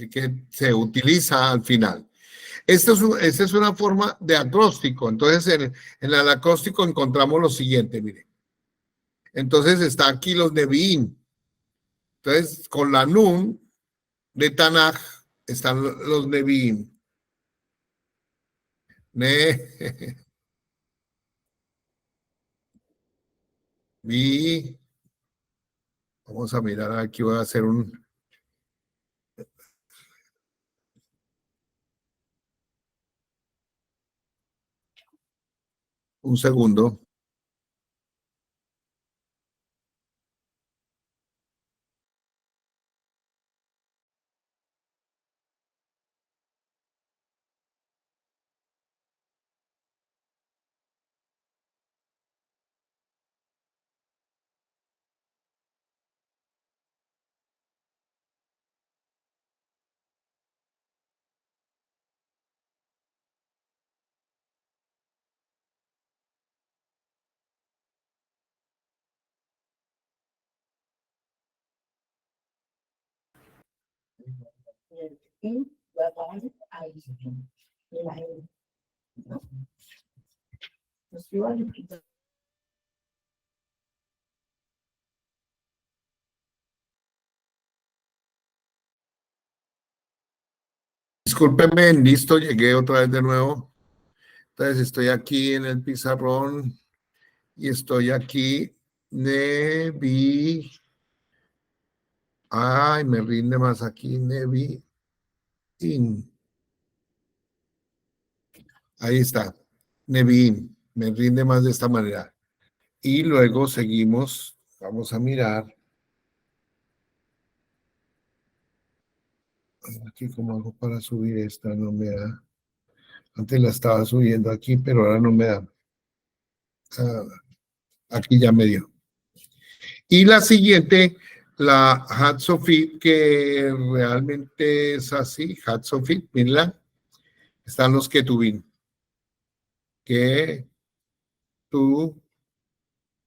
que se utiliza al final. Esta es una forma de acróstico. Entonces, en el acróstico encontramos lo siguiente, mire. Entonces, está aquí los Nevi'im. Entonces, con la Nun de Tanaj están los Nevi'im. Vi. Vamos a mirar aquí, voy a hacer un segundo. Discúlpenme, listo, llegué otra vez de nuevo. Entonces estoy aquí en el pizarrón y estoy aquí. Nevi. Ay, me rinde más aquí. Nevi. Ahí está. Nevi. Me rinde más de esta manera. Y luego seguimos. Vamos a mirar. Aquí como hago para subir esta, no me da. Antes la estaba subiendo aquí, pero ahora no me da. Aquí ya me dio. Y la siguiente, la Hatzofit, que realmente es así, Hatzofit, mira, están los Ketubim. Que tú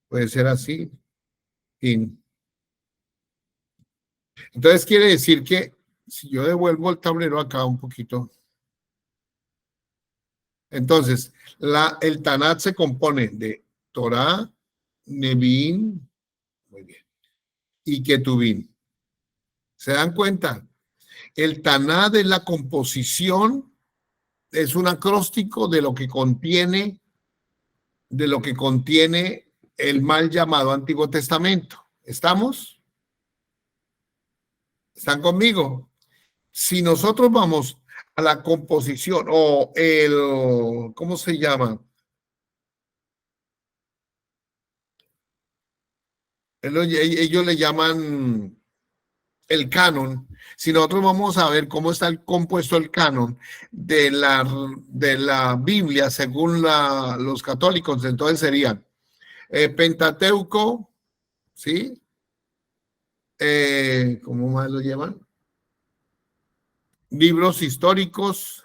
puede ser así. Entonces quiere decir que si yo devuelvo el tablero acá un poquito, entonces el Tanat se compone de Torah, Nevi'im, muy bien, y Ketubim. ¿Se dan cuenta? El Tanat es la composición, es un acróstico de lo que contiene el mal llamado Antiguo Testamento. ¿Estamos? ¿Están conmigo? Si nosotros vamos a la composición o ¿cómo se llama? Ellos le llaman el canon. Si nosotros vamos a ver cómo está compuesto el canon de la Biblia según los católicos, entonces serían Pentateuco, ¿sí? ¿Cómo más lo llaman? Libros históricos,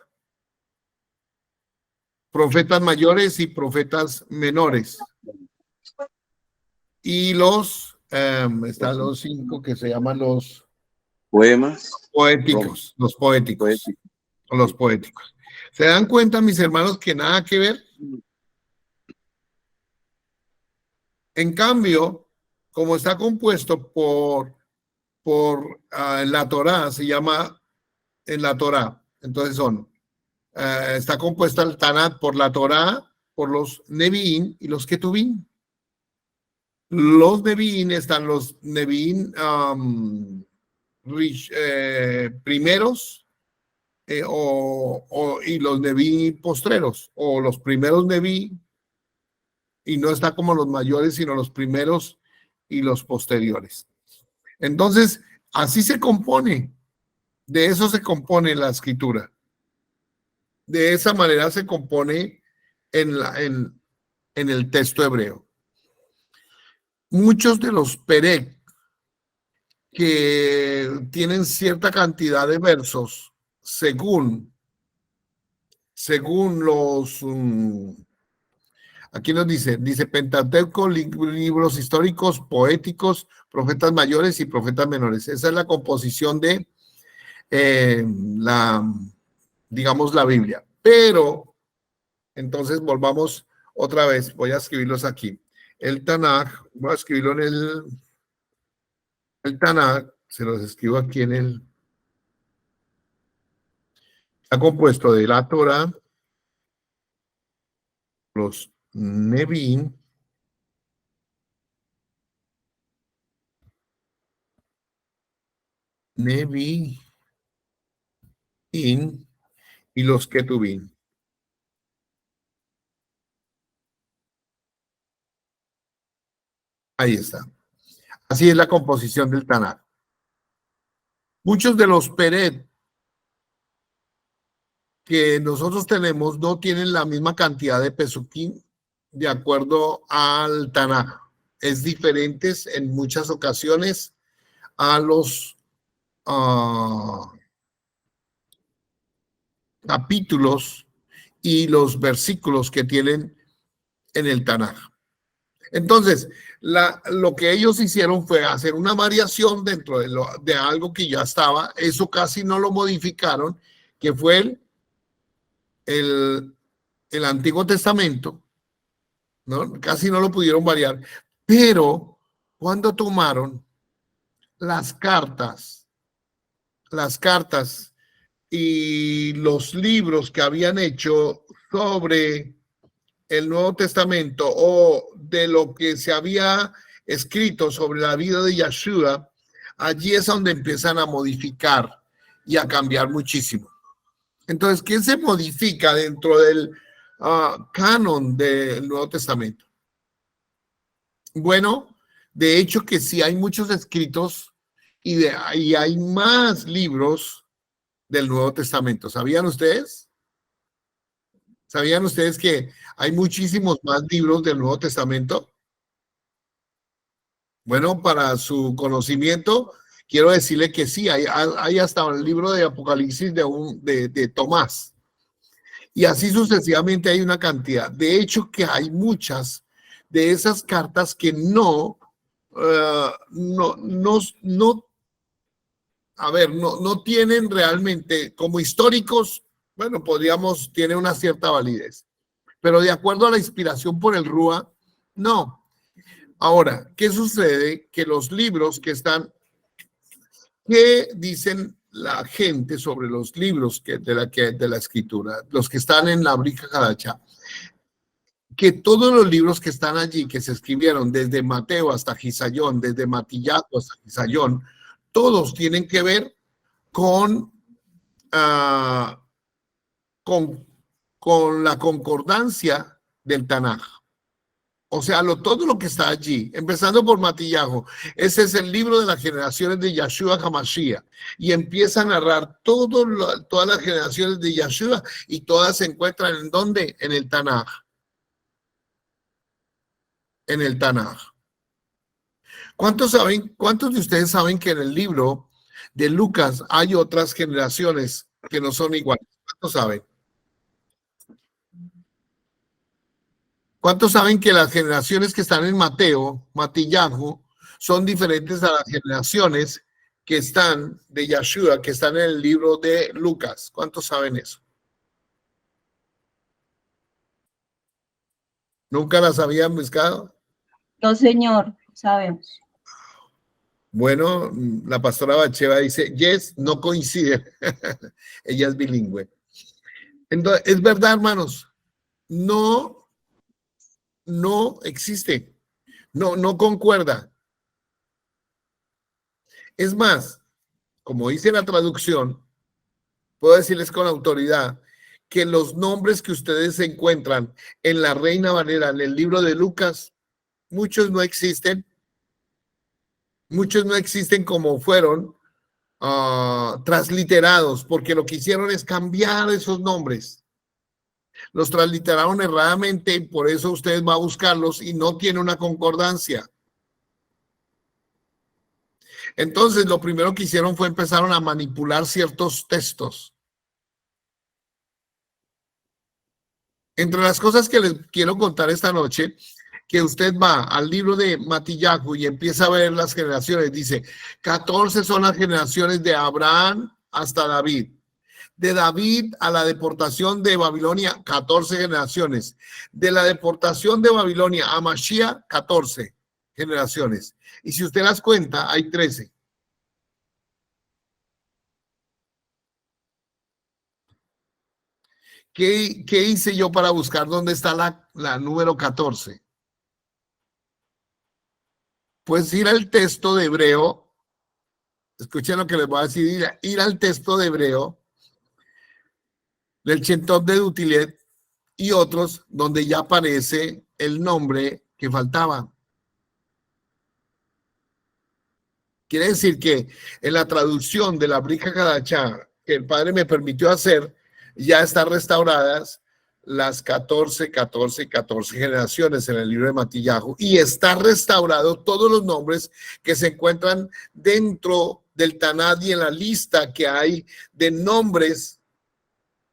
profetas mayores y profetas menores. Y están los 5 que se llaman los poemas poéticos, los poéticos. ¿Se dan cuenta, mis hermanos, que nada que ver? En cambio, como está compuesto por la Torá, se llama en la Torá, entonces está compuesta el Tanat por la Torá, por los Nevi'im y los Ketubim. Los Nevi'im están los Nevi'im primeros y los Nevi'im postreros, o los primeros Nevi'im, y no está como los mayores, sino los primeros y los posteriores. Entonces, así se compone, de eso se compone la escritura. De esa manera se compone en el texto hebreo. Muchos de los perek que tienen cierta cantidad de versos según los aquí nos dice Pentateuco, libros históricos, poéticos, profetas mayores y profetas menores. Esa es la composición de digamos, la Biblia. Pero, entonces volvamos otra vez, voy a escribirlos aquí. El Tanaj, voy a escribirlo en el Tanaj, se los escribo aquí en está compuesto de la Torah, los Nevi'im, y los Ketubim. Ahí está. Así es la composición del Tanaj. Muchos de los Peret que nosotros tenemos no tienen la misma cantidad de Pesukim de acuerdo al Tanaj. Es diferentes en muchas ocasiones a los capítulos y los versículos que tienen en el Tanaj. Entonces, lo que ellos hicieron fue hacer una variación dentro de algo que ya estaba, eso casi no lo modificaron, que fue el Antiguo Testamento, ¿no? Casi no lo pudieron variar, pero cuando tomaron las cartas y los libros que habían hecho sobre el Nuevo Testamento o de lo que se había escrito sobre la vida de Yeshua, allí es donde empiezan a modificar y a cambiar muchísimo. Entonces, ¿qué se modifica dentro del canon del Nuevo Testamento? Bueno, de hecho que sí hay muchos escritos y hay más libros del Nuevo Testamento. ¿Sabían ustedes? ¿Sabían ustedes que hay muchísimos más libros del Nuevo Testamento? Bueno, para su conocimiento, quiero decirle que sí, hay hasta el libro de Apocalipsis de Tomás. Y así sucesivamente hay una cantidad. De hecho, que hay muchas de esas cartas que no tienen realmente como históricos, bueno, tiene una cierta validez. Pero de acuerdo a la inspiración por el Rúa, no. Ahora, ¿qué sucede? Que los libros ¿qué dicen la gente sobre los libros de la escritura? Los que están en la Brica Kadacha. Que todos los libros que están allí, que se escribieron desde Mateo hasta Gisayón, desde Matillaco hasta Gisayón, todos tienen que ver con la concordancia del Tanaj. O sea, todo lo que está allí, empezando por Matillajo, ese es el libro de las generaciones de Yeshua HaMashiach, y empieza a narrar todas las generaciones de Yeshua, y todas se encuentran ¿en dónde? En el Tanaj. En el Tanaj. ¿Cuántos de ustedes saben que en el libro de Lucas hay otras generaciones que no son iguales? ¿Cuántos saben? ¿Cuántos saben que las generaciones que están en Matillahu, son diferentes a las generaciones que están de Yeshua, que están en el libro de Lucas? ¿Cuántos saben eso? ¿Nunca las habían buscado? No, señor, sabemos. Bueno, la pastora Bacheva dice, yes, no coincide. Ella es bilingüe. Entonces, es verdad, hermanos, no existe, no concuerda. Es más, como dice la traducción, puedo decirles con autoridad que los nombres que ustedes encuentran en la Reina Valera, en el libro de Lucas, muchos no existen como fueron transliterados, porque lo que hicieron es cambiar esos nombres. Los transliteraron erradamente y por eso usted va a buscarlos y no tiene una concordancia. Entonces, lo primero que hicieron fue empezaron a manipular ciertos textos. Entre las cosas que les quiero contar esta noche, que usted va al libro de Matillahu y empieza a ver las generaciones, dice, 14 son las generaciones de Abraham, hasta David. De David a la deportación de Babilonia, 14 generaciones. De la deportación de Babilonia a Mashiach, 14 generaciones. Y si usted las cuenta, hay 13. ¿Qué hice yo para buscar dónde está la número 14? Pues ir al texto de Hebreo. Escuchen lo que les voy a decir. Ir al texto de Hebreo del Chentot de Dutilet y otros donde ya aparece el nombre que faltaba. Quiere decir que en la traducción de la Brica Kadachá que el Padre me permitió hacer, ya están restauradas las 14 generaciones en el libro de Matillahu, y está restaurado todos los nombres que se encuentran dentro del Tanad y en la lista que hay de nombres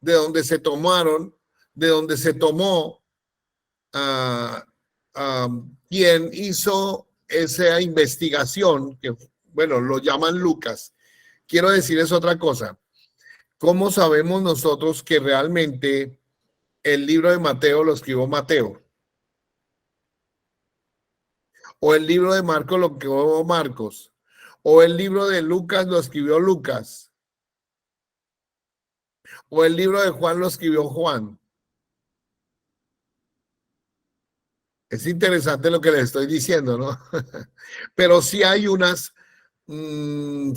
de donde se tomaron, de donde se tomó quien hizo esa investigación, que bueno, lo llaman Lucas. Quiero decirles otra cosa. ¿Cómo sabemos nosotros que realmente el libro de Mateo lo escribió Mateo? ¿O el libro de Marcos lo escribió Marcos? ¿O el libro de Lucas lo escribió Lucas? ¿O el libro de Juan lo escribió Juan? Es interesante lo que les estoy diciendo, ¿no? Pero sí hay unas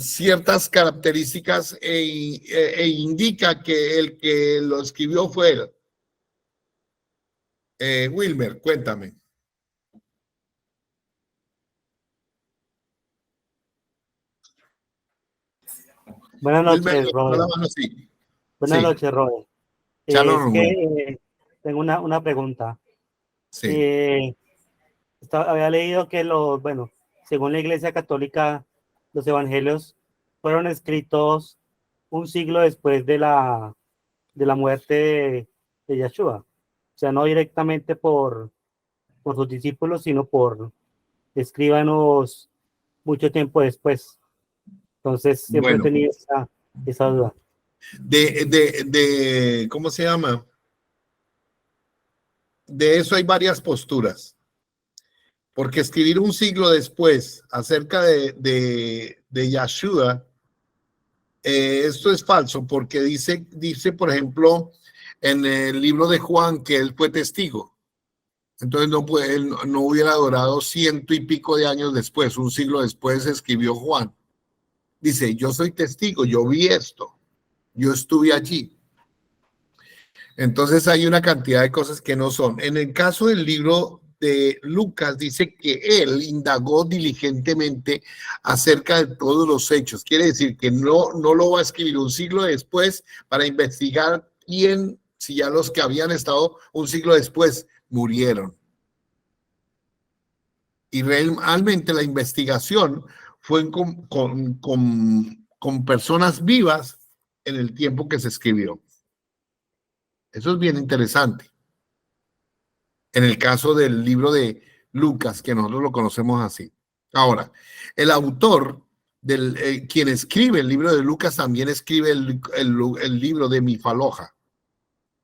ciertas características e indica que el que lo escribió fue él. Wilmer, cuéntame. Buenas noches, Wilmer, Robert. sí. Buenas noches, Robert. Shalom, es que tengo una pregunta. Sí. Había leído que según la Iglesia Católica, los evangelios fueron escritos un siglo después de la muerte de Yeshua. O sea, no directamente por sus discípulos, sino por escribanos mucho tiempo después. Entonces, siempre he tenido esa duda. ¿Cómo se llama? De eso hay varias posturas. Porque escribir un siglo después acerca de Yeshua, esto es falso, porque dice, por ejemplo, en el libro de Juan que él fue testigo. Entonces él no hubiera adorado 100 y pico de años después, un siglo después escribió Juan. Dice, yo soy testigo, yo vi esto, yo estuve allí. Entonces hay una cantidad de cosas que no son. En el caso del libro de Lucas, dice que él indagó diligentemente acerca de todos los hechos. Quiere decir que no lo va a escribir un siglo después para investigar quién, si ya los que habían estado un siglo después murieron. Y realmente la investigación fue con personas vivas en el tiempo que se escribió. Eso es bien interesante. En el caso del libro de Lucas, que nosotros lo conocemos así. Ahora, el autor, quien escribe el libro de Lucas, también escribe el libro de Mifaloja.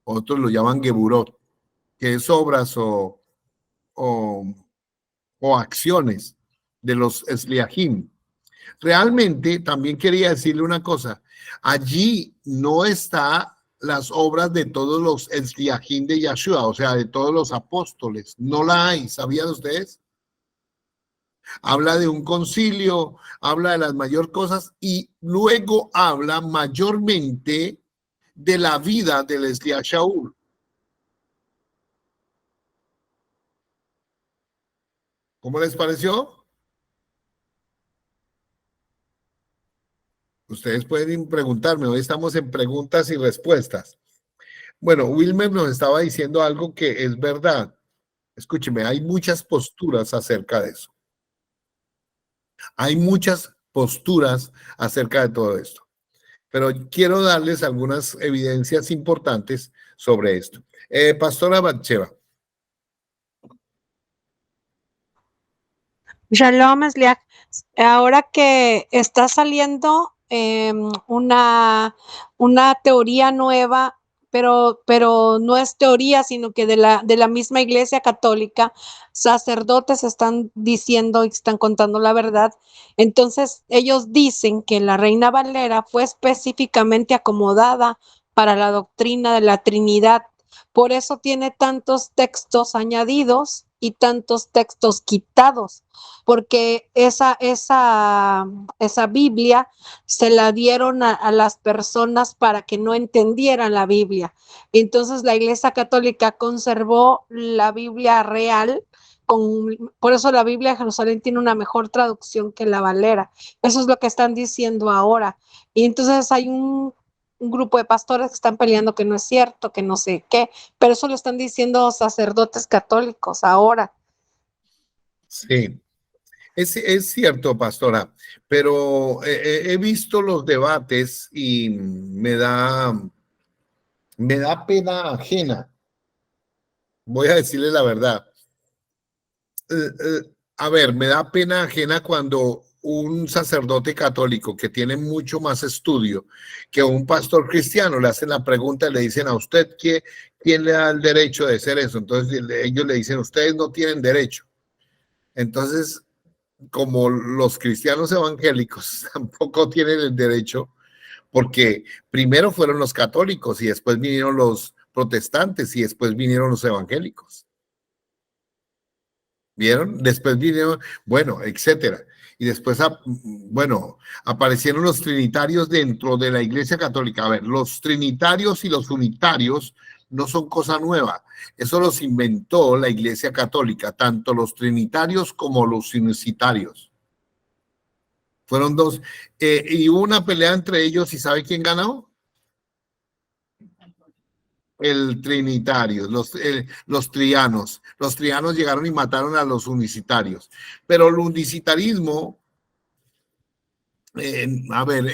Otros lo llaman Geburot, que es obras o acciones de los Esliahim. Realmente, también quería decirle una cosa. Allí no está las obras de todos los Esliahim de Yeshua, o sea, de todos los apóstoles. No la hay, ¿sabían ustedes? Habla de un concilio, habla de las mayores cosas y luego habla mayormente de la vida del Esliah Shaul. ¿Cómo les pareció? Ustedes pueden preguntarme, hoy estamos en preguntas y respuestas. Bueno, Wilmer nos estaba diciendo algo que es verdad. Escúcheme, hay muchas posturas acerca de eso. Hay muchas posturas acerca de todo esto. Pero quiero darles algunas evidencias importantes sobre esto. Pastora Batsheva. Shalom, Esliach. Ahora que está saliendo una teoría nueva, pero no es teoría, sino que de la misma Iglesia Católica, sacerdotes están diciendo y están contando la verdad. Entonces, ellos dicen que la Reina Valera fue específicamente acomodada para la doctrina de la Trinidad. Por eso tiene tantos textos añadidos y tantos textos quitados, porque esa Biblia se la dieron a las personas para que no entendieran la Biblia. Entonces la Iglesia Católica conservó la Biblia real. Por eso la Biblia de Jerusalén tiene una mejor traducción que la Valera. Eso es lo que están diciendo ahora. Y entonces hay un grupo de pastores que están peleando que no es cierto, que no sé qué, pero eso lo están diciendo sacerdotes católicos ahora. Sí, es cierto, pastora, pero he visto los debates y me da pena ajena. Voy a decirle la verdad. A ver, me da pena ajena cuando un sacerdote católico que tiene mucho más estudio que un pastor cristiano le hacen la pregunta y le dicen a usted quién le da el derecho de hacer eso. Entonces ellos le dicen, ustedes no tienen derecho. Entonces, como los cristianos evangélicos tampoco tienen el derecho, porque primero fueron los católicos y después vinieron los protestantes y después vinieron los evangélicos. ¿Vieron? Después vinieron, bueno, etcétera. Y después, bueno, aparecieron los trinitarios dentro de la Iglesia Católica. A ver, los trinitarios y los unitarios no son cosa nueva. Eso los inventó la Iglesia Católica, tanto los trinitarios como los unicitarios. Fueron dos. Y hubo una pelea entre ellos, ¿y sabe quién ganó? El trinitario, los trianos. Los trianos llegaron y mataron a los unicitarios. Pero el unicitarismo, a ver,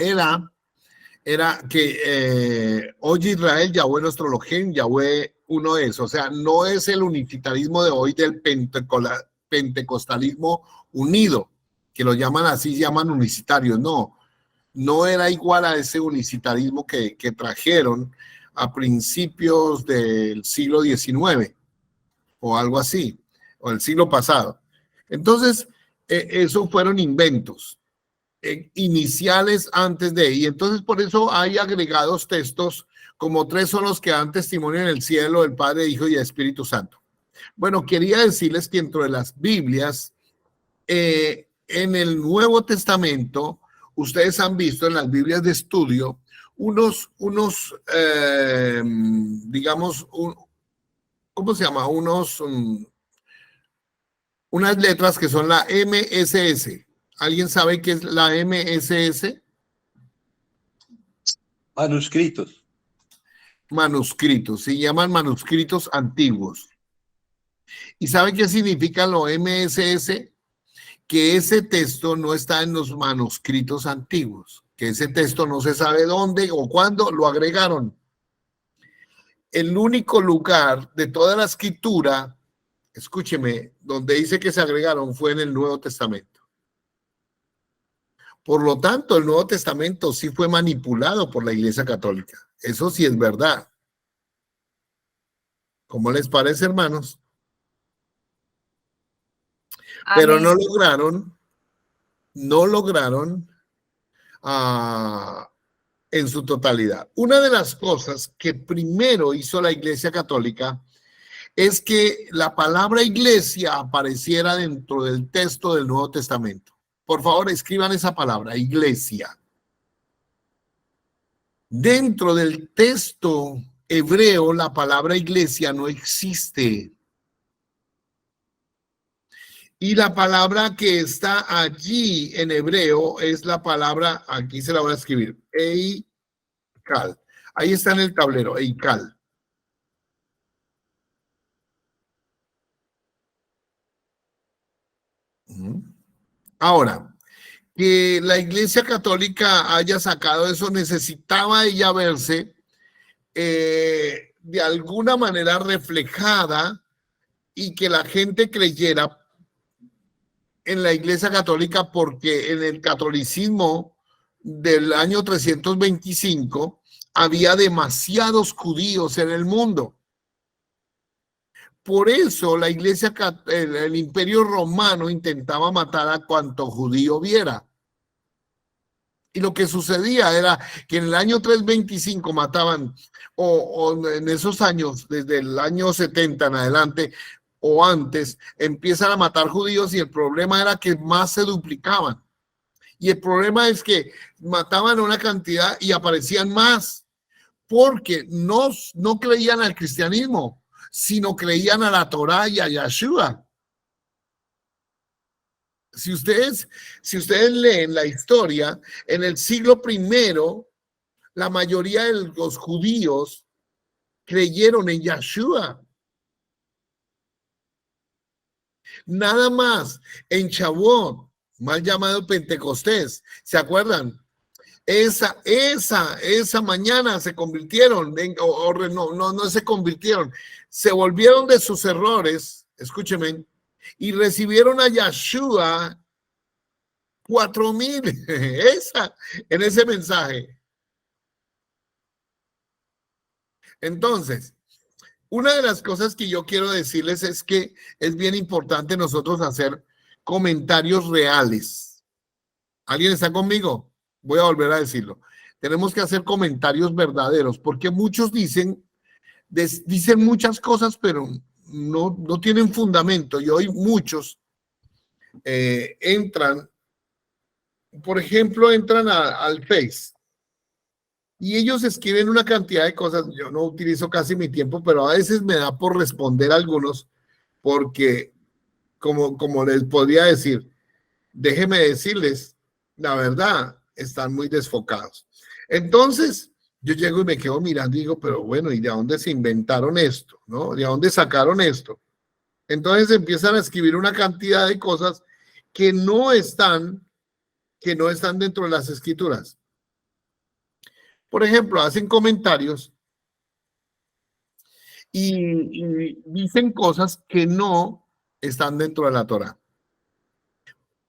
era que oye Israel, Yahweh nuestro Elohim, Yahweh uno es. O sea, no es el unicitarismo de hoy del pentecostalismo unido, que lo llaman así, llaman unicitarios. No era igual a ese unicitarismo que trajeron a principios del siglo XIX o algo así, o el siglo pasado. Entonces, esos fueron inventos iniciales antes de, y entonces por eso hay agregados textos, como 3 son los que dan testimonio en el cielo, el Padre, Hijo y Espíritu Santo. Bueno, quería decirles que dentro de las Biblias, en el Nuevo Testamento, ustedes han visto en las Biblias de estudio digamos, ¿cómo se llama? Unas letras que son la MSS. ¿Alguien sabe qué es la MSS? Manuscritos. Manuscritos, se llaman manuscritos antiguos. ¿Y sabe qué significa lo MSS? Que ese texto no está en los manuscritos antiguos, que ese texto no se sabe dónde o cuándo lo agregaron. El único lugar de toda la escritura, escúcheme, donde dice que se agregaron fue en el Nuevo Testamento. Por lo tanto, el Nuevo Testamento sí fue manipulado por la Iglesia Católica. Eso sí es verdad. ¿Cómo les parece, hermanos? Pero Amén. no lograron en su totalidad. Una de las cosas que primero hizo la Iglesia Católica es que la palabra iglesia apareciera dentro del texto del Nuevo Testamento. Por favor, escriban esa palabra, iglesia. Dentro del texto hebreo, la palabra iglesia no existe. Y la palabra que está allí en hebreo es la palabra, aquí se la voy a escribir, Eikal. Ahí está en el tablero, Eikal. Ahora, que la Iglesia Católica haya sacado eso, necesitaba ella verse de alguna manera reflejada y que la gente creyera en la Iglesia Católica, porque en el catolicismo del año 325, había demasiados judíos en el mundo. Por eso la iglesia, el imperio romano intentaba matar a cuanto judío viera. Y lo que sucedía era que en el año 325 mataban, o en esos años, desde el año 70 en adelante o antes, empiezan a matar judíos y el problema era que más se duplicaban. Y el problema es que mataban una cantidad y aparecían más, porque no creían al cristianismo, sino creían a la Torá y a Yeshua. Si ustedes leen la historia, en el siglo I, la mayoría de los judíos creyeron en Yeshua. Nada más en Shavuot, mal llamado Pentecostés, ¿se acuerdan? Esa mañana se convirtieron, no se convirtieron, se volvieron de sus errores, escúcheme, y recibieron a Yeshua 4,000 en ese mensaje. Entonces, una de las cosas que yo quiero decirles es que es bien importante nosotros hacer comentarios reales. ¿Alguien está conmigo? Voy a volver a decirlo. Tenemos que hacer comentarios verdaderos, porque muchos dicen muchas cosas, pero no tienen fundamento. Y hoy muchos entran, por ejemplo, al Face y ellos escriben una cantidad de cosas. Yo no utilizo casi mi tiempo, pero a veces me da por responder a algunos, porque como les podría decir, déjeme decirles, la verdad, están muy desfocados. Entonces, yo llego y me quedo mirando y digo, pero bueno, ¿y de dónde se inventaron esto? ¿No? ¿De dónde sacaron esto? Entonces empiezan a escribir una cantidad de cosas que no están dentro de las escrituras. Por ejemplo, hacen comentarios y dicen cosas que no están dentro de la Torá.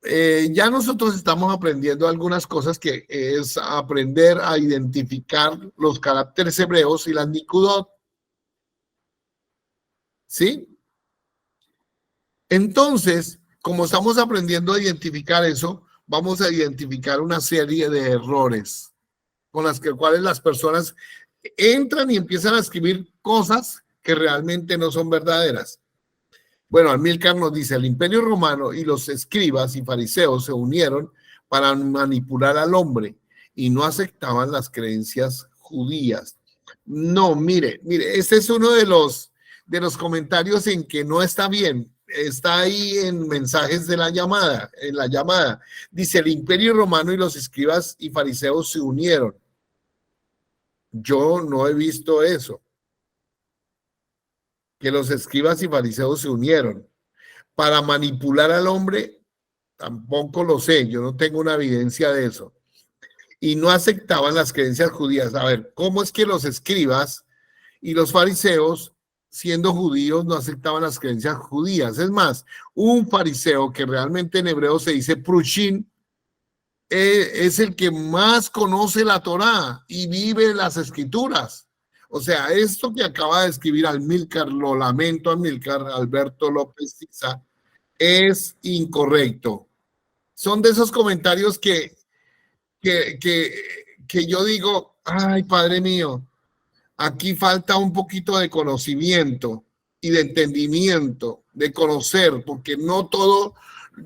Ya nosotros estamos aprendiendo algunas cosas, que es aprender a identificar los caracteres hebreos y las nikudot. ¿Sí? Entonces, como estamos aprendiendo a identificar eso, vamos a identificar una serie de errores con las cuales las personas entran y empiezan a escribir cosas que realmente no son verdaderas. Bueno, Amílcar nos dice, el Imperio Romano y los escribas y fariseos se unieron para manipular al hombre y no aceptaban las creencias judías. No, mire, este es uno de los comentarios en que no está bien. Está ahí en mensajes de la llamada, Dice, el Imperio Romano y los escribas y fariseos se unieron. Yo no he visto eso, que los escribas y fariseos se unieron para manipular al hombre. Tampoco lo sé, yo no tengo una evidencia de eso. Y no aceptaban las creencias judías. A ver, ¿cómo es que los escribas y los fariseos, siendo judíos, no aceptaban las creencias judías? Es más, un fariseo, que realmente en hebreo se dice prushin, es el que más conoce la Torá y vive las escrituras. O sea, esto que acaba de escribir Amílcar, lo lamento, Amílcar, Alberto López Siza, es incorrecto. Son de esos comentarios que yo digo, ay, Padre mío, aquí falta un poquito de conocimiento y de entendimiento, de conocer, porque no todo,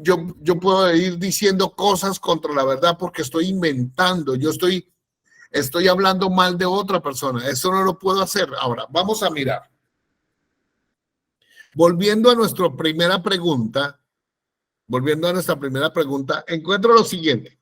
yo puedo ir diciendo cosas contra la verdad porque estoy inventando, yo estoy hablando mal de otra persona. Eso no lo puedo hacer. Ahora, vamos a mirar. Volviendo a nuestra primera pregunta, encuentro lo siguiente.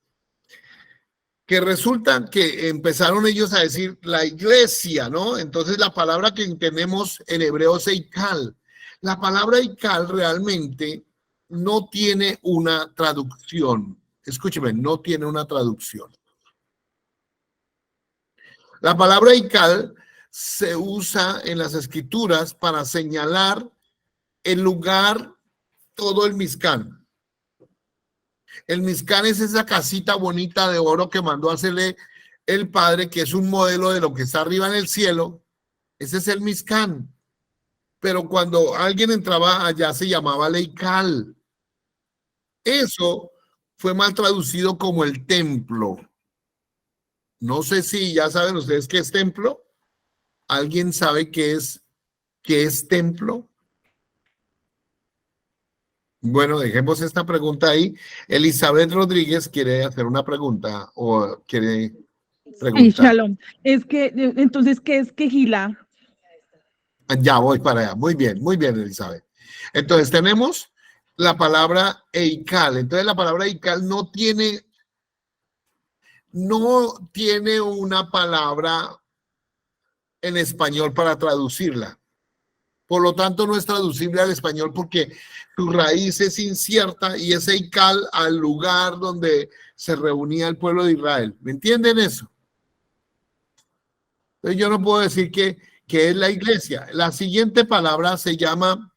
Que resulta que empezaron ellos a decir la iglesia, ¿no? Entonces la palabra que tenemos en hebreo es Eikal. La palabra Eikal realmente no tiene una traducción. Escúcheme, no tiene una traducción. La palabra Eikal se usa en las escrituras para señalar el lugar, todo el Mizcán. El Mizcán es esa casita bonita de oro que mandó a hacerle el Padre, que es un modelo de lo que está arriba en el cielo. Ese es el Mizcán. Pero cuando alguien entraba allá se llamaba Leical. Eso fue mal traducido como el templo. No sé si ya saben ustedes qué es templo. ¿Alguien sabe qué es templo? Bueno, dejemos esta pregunta ahí. Elizabeth Rodríguez quiere hacer una pregunta o quiere preguntar. Shalom. Es que, entonces, ¿qué es quejilá? Ya voy para allá. Muy bien, Elizabeth. Entonces tenemos la palabra eical. Entonces la palabra eical no tiene una palabra en español para traducirla. Por lo tanto, no es traducible al español porque su raíz es incierta y es eical al lugar donde se reunía el pueblo de Israel. ¿Me entienden eso? Entonces yo no puedo decir que es la iglesia. La siguiente palabra se llama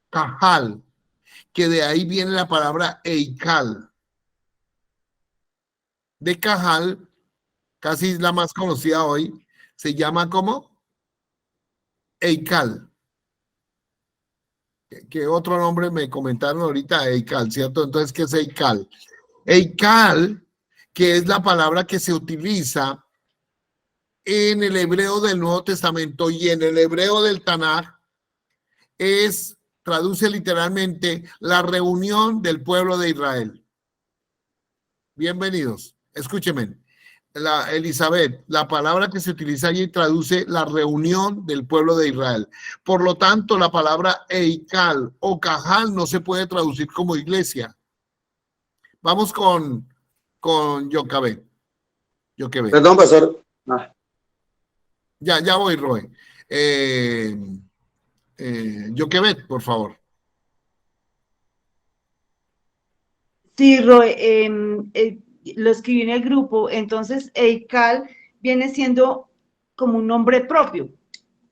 cajal, que de ahí viene la palabra eical. De cajal, casi es la más conocida hoy, se llama como eical. ¿Qué otro nombre me comentaron ahorita? Eical, ¿cierto? Entonces, ¿qué es eical? Eical, que es la palabra que se utiliza en el hebreo del Nuevo Testamento y en el hebreo del Tanaj, traduce literalmente la reunión del pueblo de Israel. Bienvenidos. Escúchenme. Elizabeth, la palabra que se utiliza allí traduce la reunión del pueblo de Israel. Por lo tanto, la palabra eical o cajal no se puede traducir como iglesia. Vamos con Yoquebed. Perdón, pastor. Ya voy, Roy. Yoquebed, por favor. Sí, Roy, lo escribí en el grupo, entonces Eical viene siendo como un nombre propio,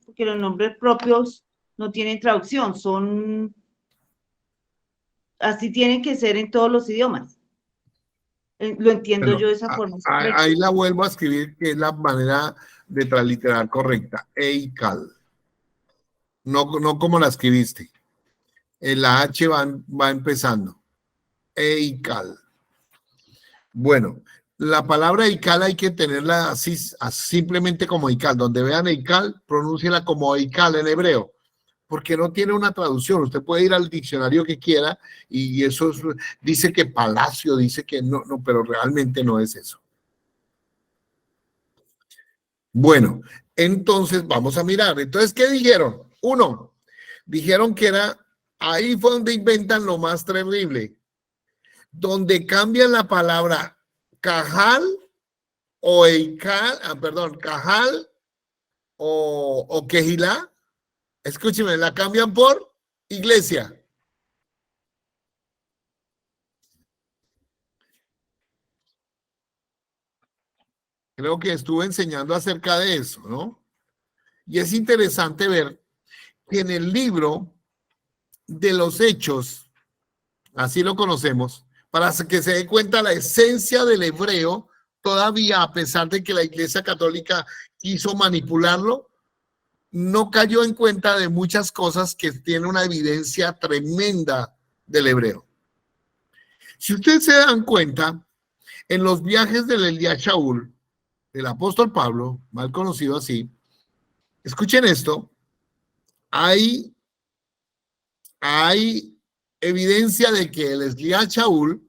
porque los nombres propios no tienen traducción, así tienen que ser en todos los idiomas. Lo entiendo Bueno, yo de esa forma. ahí la vuelvo a escribir, que es la manera de transliterar correcta. Eical. No como la escribiste. La H va empezando. Eical. Bueno, la palabra Eical hay que tenerla así, simplemente como Eical. Donde vean Eical, pronúnciela como Eical en hebreo, porque no tiene una traducción. Usted puede ir al diccionario que quiera y eso dice que palacio, dice que no, pero realmente no es eso. Bueno, entonces vamos a mirar. Entonces, ¿qué dijeron? Uno, dijeron que ahí fue donde inventan lo más terrible, donde cambian la palabra cajal o eical, cajal o quejilá. Escúcheme, la cambian por iglesia. Creo que estuve enseñando acerca de eso, ¿no? Y es interesante ver que en el libro de los Hechos, así lo conocemos, para que se dé cuenta la esencia del hebreo, todavía a pesar de que la Iglesia Católica quiso manipularlo, no cayó en cuenta de muchas cosas que tienen una evidencia tremenda del hebreo. Si ustedes se dan cuenta, en los viajes del Elías Shaul, del apóstol Pablo, mal conocido así, escuchen esto, hay evidencia de que el Elías Shaul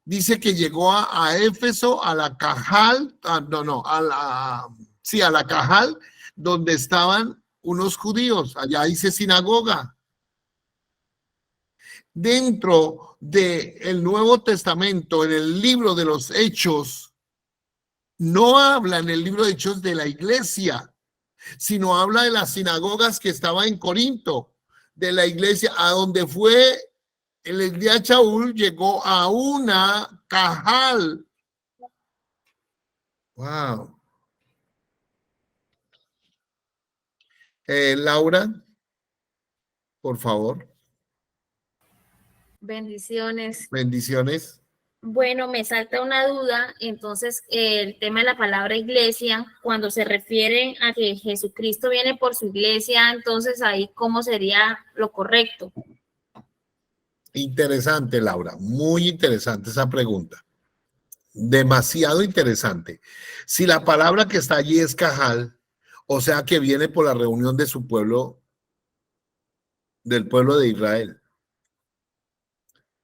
dice que llegó a Éfeso, a la Cajal, a la Cajal, donde estaban unos judíos, allá dice sinagoga. Dentro del Nuevo Testamento, en el libro de los Hechos, no habla en el libro de Hechos de la iglesia, sino habla de las sinagogas que estaba en Corinto, de la iglesia a donde fue el Elías Shaul, llegó a una Cajal. Wow. Laura, por favor. Bendiciones. Bendiciones. Bueno, me salta una duda, entonces el tema de la palabra iglesia, cuando se refiere a que Jesucristo viene por su iglesia, entonces ahí ¿cómo sería lo correcto? Interesante, Laura. Muy interesante esa pregunta. Demasiado interesante. Si la palabra que está allí es cajal, o sea que viene por la reunión de su pueblo, del pueblo de Israel.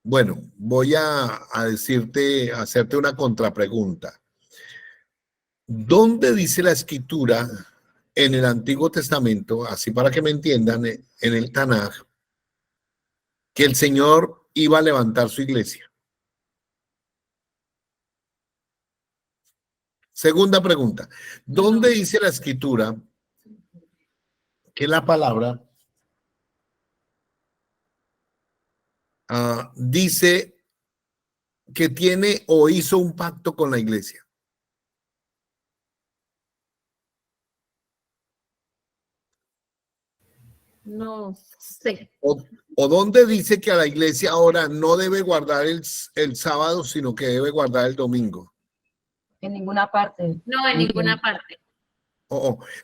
Bueno, voy a hacerte una contrapregunta. ¿Dónde dice la escritura en el Antiguo Testamento, así para que me entiendan, en el Tanaj, que el Señor iba a levantar su iglesia? Segunda pregunta. ¿Dónde dice la escritura que la palabra dice que tiene o hizo un pacto con la iglesia? No sé. ¿O dónde dice que a la iglesia ahora no debe guardar el sábado, sino que debe guardar el domingo? En ninguna parte. No, en ninguna parte.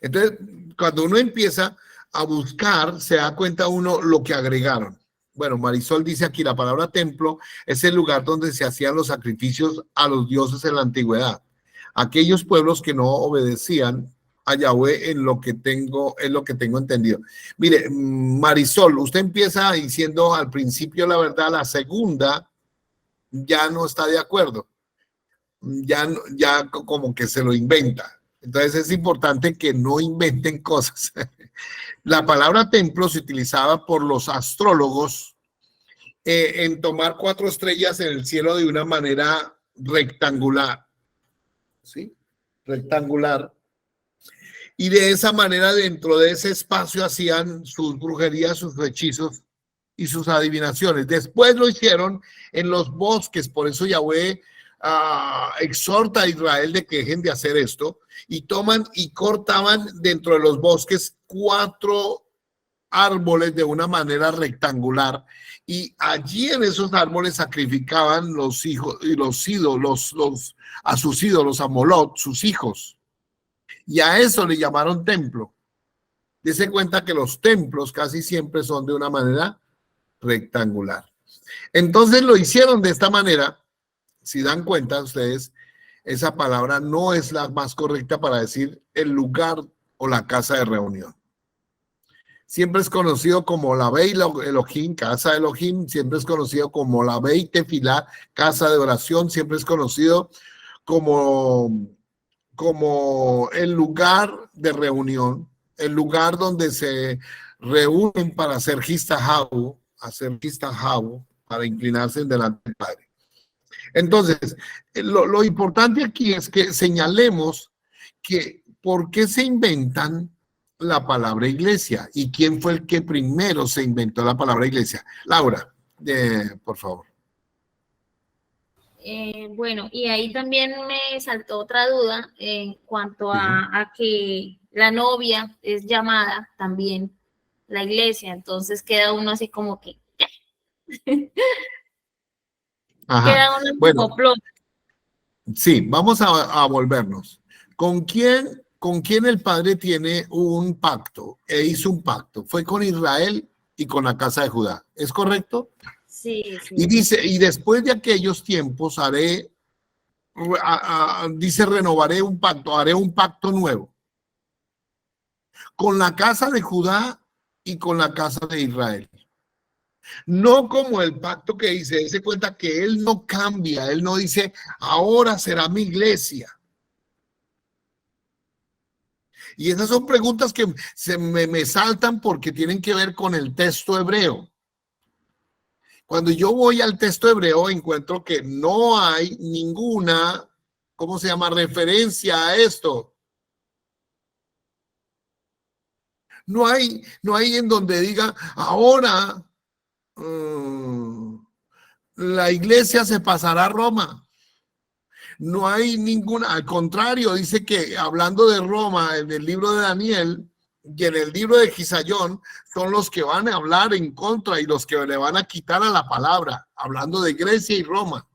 Entonces, cuando uno empieza a buscar, se da cuenta uno lo que agregaron. Bueno, Marisol dice aquí, la palabra templo es el lugar donde se hacían los sacrificios a los dioses en la antigüedad. Aquellos pueblos que no obedecían a Yahweh es lo que tengo entendido. Mire, Marisol, usted empieza diciendo al principio la verdad, la segunda ya no está de acuerdo. Ya como que se lo inventa. Entonces es importante que no inventen cosas. La palabra templo se utilizaba por los astrólogos en tomar 4 estrellas en el cielo de una manera rectangular. ¿Sí? Rectangular. Y de esa manera, dentro de ese espacio, hacían sus brujerías, sus hechizos y sus adivinaciones. Después lo hicieron en los bosques, por eso Yahweh exhorta a Israel de que dejen de hacer esto, y toman y cortaban dentro de los bosques 4 árboles de una manera rectangular, y allí en esos árboles sacrificaban los hijos y los ídolos, a sus ídolos, a Molot, sus hijos, y a eso le llamaron templo. Dese cuenta que los templos casi siempre son de una manera rectangular. Entonces lo hicieron de esta manera. Si dan cuenta ustedes, esa palabra no es la más correcta para decir el lugar o la casa de reunión. Siempre es conocido como la Beit Elohim, casa de Elohim, siempre es conocido como la Beit Tefilá, casa de oración, siempre es conocido como el lugar de reunión, el lugar donde se reúnen para hacer Histahabu, para inclinarse delante del Padre. Entonces, lo importante aquí es que señalemos que por qué se inventan la palabra iglesia y quién fue el que primero se inventó la palabra iglesia. Laura, por favor. Bueno, y ahí también me saltó otra duda en cuanto a que la novia es llamada también la iglesia, entonces queda uno así como que... Ajá. Queda uno Bueno, como plot. sí, vamos a volvernos. ¿Con quién el Padre tiene un pacto? Hizo un pacto. Fue con Israel y con la casa de Judá. ¿Es correcto? Sí, sí. Y dice, y después de aquellos tiempos renovaré un pacto, haré un pacto nuevo con la casa de Judá y con la casa de Israel. No como el pacto que dice, dése cuenta que él no cambia, él no dice, ahora será mi iglesia. Y esas son preguntas que me saltan porque tienen que ver con el texto hebreo. Cuando yo voy al texto hebreo encuentro que no hay ninguna, ¿cómo se llama?, referencia a esto. No hay en donde diga, ahora la iglesia se pasará a Roma. No hay ninguna, al contrario, dice que hablando de Roma en el libro de Daniel, y en el libro de Gisayón son los que van a hablar en contra y los que le van a quitar a la palabra, hablando de Grecia y Roma.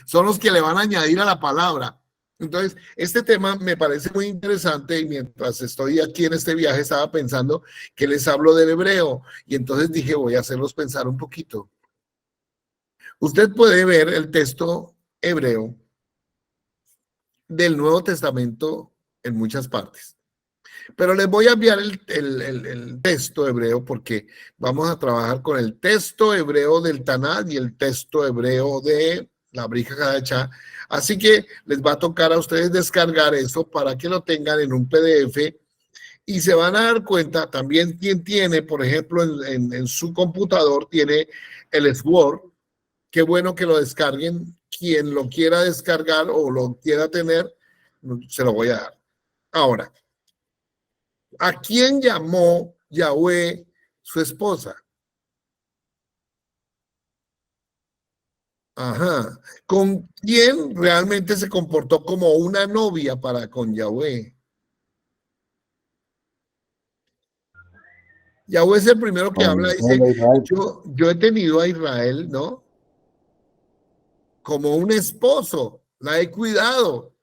Son los que le van a añadir a la palabra. Entonces, este tema me parece muy interesante y mientras estoy aquí en este viaje estaba pensando que les hablo del hebreo y entonces dije voy a hacerlos pensar un poquito. Usted puede ver el texto hebreo del Nuevo Testamento en muchas partes. Pero les voy a enviar el texto hebreo porque vamos a trabajar con el texto hebreo del Tanaj y el texto hebreo de la Brija Hadachá. Así que les va a tocar a ustedes descargar eso para que lo tengan en un PDF y se van a dar cuenta también quien tiene, por ejemplo, en su computador tiene el Sword. Qué bueno que lo descarguen. Quien lo quiera descargar o lo quiera tener, se lo voy a dar. Ahora, ¿a quién llamó Yahweh su esposa? Ajá. ¿Con quién realmente se comportó como una novia para con Yahweh? Yahweh es el primero que habla, dice, yo he tenido a Israel, ¿no? Como un esposo, la he cuidado.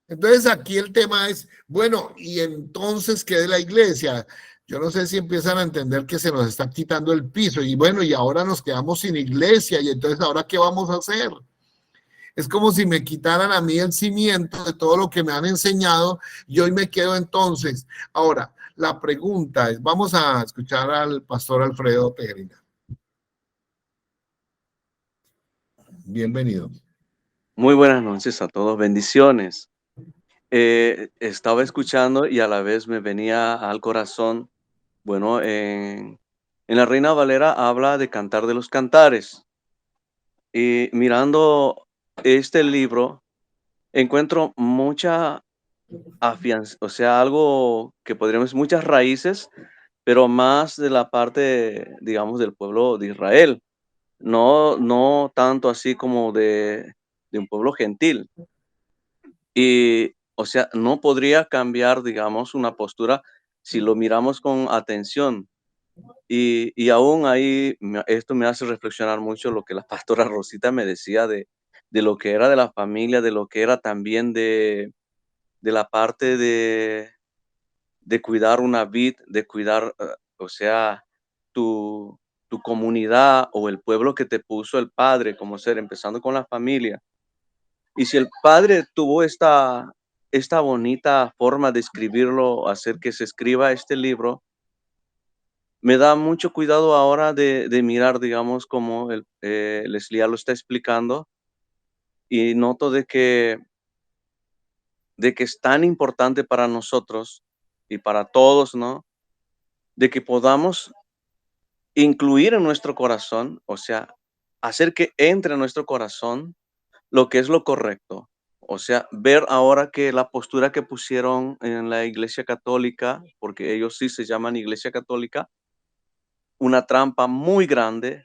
Entonces aquí el tema es, bueno, y entonces, ¿qué de la iglesia? Yo no sé si empiezan a entender que se nos está quitando el piso y bueno, y ahora nos quedamos sin iglesia y entonces ahora ¿qué vamos a hacer? Es como si me quitaran a mí el cimiento de todo lo que me han enseñado y hoy me quedo entonces. Ahora, la pregunta es, vamos a escuchar al pastor Alfredo Tejerina. Bienvenido. Muy buenas noches a todos, bendiciones. Estaba escuchando y a la vez me venía al corazón, bueno, en la Reina Valera habla de Cantar de los Cantares. Y mirando este libro, encuentro mucha afianza, o sea, algo que podríamos, muchas raíces, pero más de la parte, digamos, del pueblo de Israel. No tanto así como de un pueblo gentil. Y, o sea, no podría cambiar, digamos, una postura si lo miramos con atención. Y aún ahí, esto me hace reflexionar mucho lo que la pastora Rosita me decía de lo que era de la familia, de lo que era también de la parte de cuidar una vid, de cuidar, o sea, tu comunidad o el pueblo que te puso el Padre como ser, empezando con la familia. Y si el Padre tuvo esta bonita forma de escribirlo, hacer que se escriba este libro, me da mucho cuidado ahora de mirar, digamos, como Leslie lo está explicando, y noto de que es tan importante para nosotros y para todos, ¿no? De que podamos incluir en nuestro corazón, o sea, hacer que entre en nuestro corazón lo que es lo correcto. O sea, ver ahora que la postura que pusieron en la Iglesia Católica, porque ellos sí se llaman Iglesia Católica, una trampa muy grande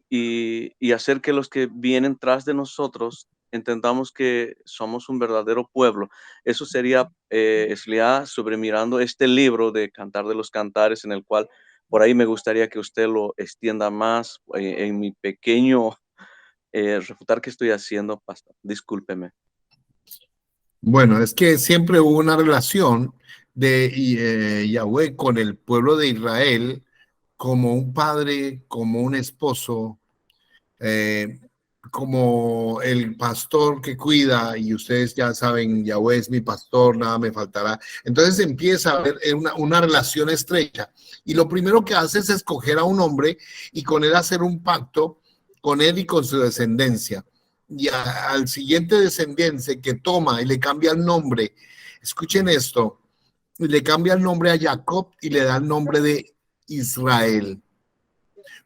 y hacer que los que vienen tras de nosotros entendamos que somos un verdadero pueblo. Eso sería, Eslia, sobre mirando este libro de Cantar de los Cantares, en el cual por ahí me gustaría que usted lo extienda más en mi pequeño refutar que estoy haciendo, pastor. Discúlpeme. Bueno, es que siempre hubo una relación de Yahweh con el pueblo de Israel como un padre, como un esposo, como el pastor que cuida, y ustedes ya saben, Yahweh es mi pastor, nada me faltará. Entonces empieza a haber una relación estrecha. Y lo primero que hace es escoger a un hombre y con él hacer un pacto, con él y con su descendencia. Y al siguiente descendiente que toma y le cambia el nombre, escuchen esto, le cambia el nombre a Jacob y le da el nombre de Israel.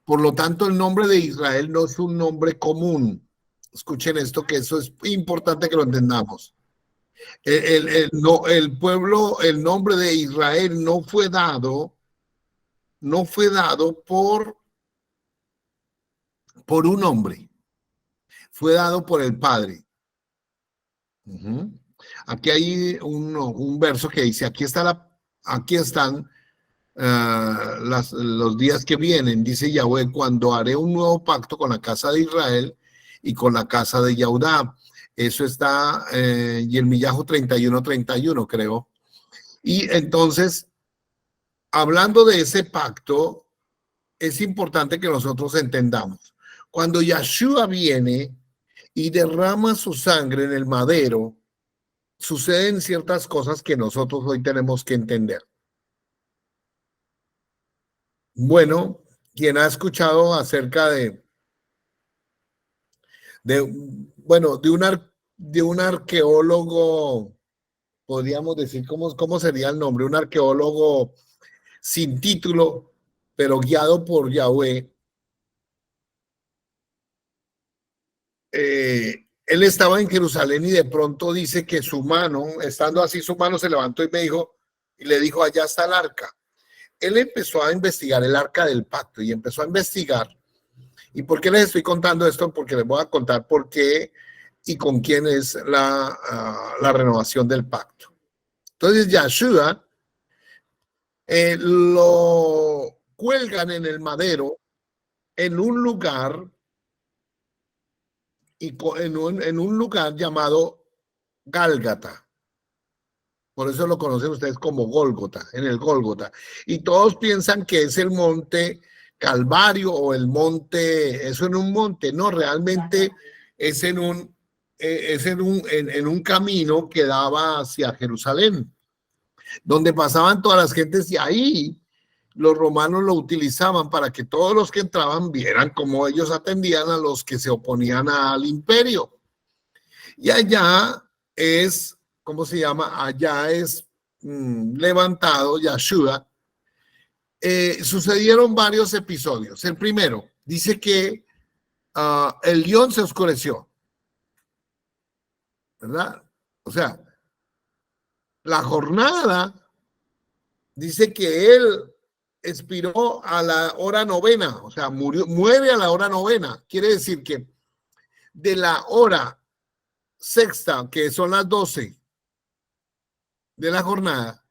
Por lo tanto, el nombre de Israel no es un nombre común. Escuchen esto, que eso es importante que lo entendamos. El pueblo, el nombre de Israel no fue dado por un hombre, fue dado por el Padre. Aquí hay un verso que dice, aquí están los días que vienen, dice Yahweh, cuando haré un nuevo pacto con la casa de Israel y con la casa de Yehudá. Eso está Yirmiyahu 31, creo. Y entonces, hablando de ese pacto, es importante que nosotros entendamos. Cuando Yahshua viene y derrama su sangre en el madero, suceden ciertas cosas que nosotros hoy tenemos que entender. Bueno, quien ha escuchado acerca de un arqueólogo, podríamos decir, ¿cómo sería el nombre? Un arqueólogo sin título, pero guiado por Yahweh. Él estaba en Jerusalén y de pronto dice que su mano, estando así, su mano se levantó y le dijo, allá está el arca. Él empezó a investigar el arca del pacto y empezó a investigar. ¿Y por qué les estoy contando esto? Porque les voy a contar por qué y con quién es la renovación del pacto. Entonces, Yahshua lo cuelgan en el madero en un lugar en un lugar llamado Gálgata. Por eso lo conocen ustedes como Gólgota, en el Gólgota. Y todos piensan que es el monte Calvario o el monte, eso en un monte. No, realmente es en un camino que daba hacia Jerusalén, donde pasaban todas las gentes y ahí los romanos lo utilizaban para que todos los que entraban vieran cómo ellos atendían a los que se oponían al imperio. Y allá es, ¿cómo se llama? Allá es levantado Yahshua. Sucedieron varios episodios. El primero dice que el león se oscureció, ¿verdad? O sea, la jornada dice que él expiró a la hora 9, o sea, muere a la hora 9. Quiere decir que de la hora 6, que son las 12 de la jornada,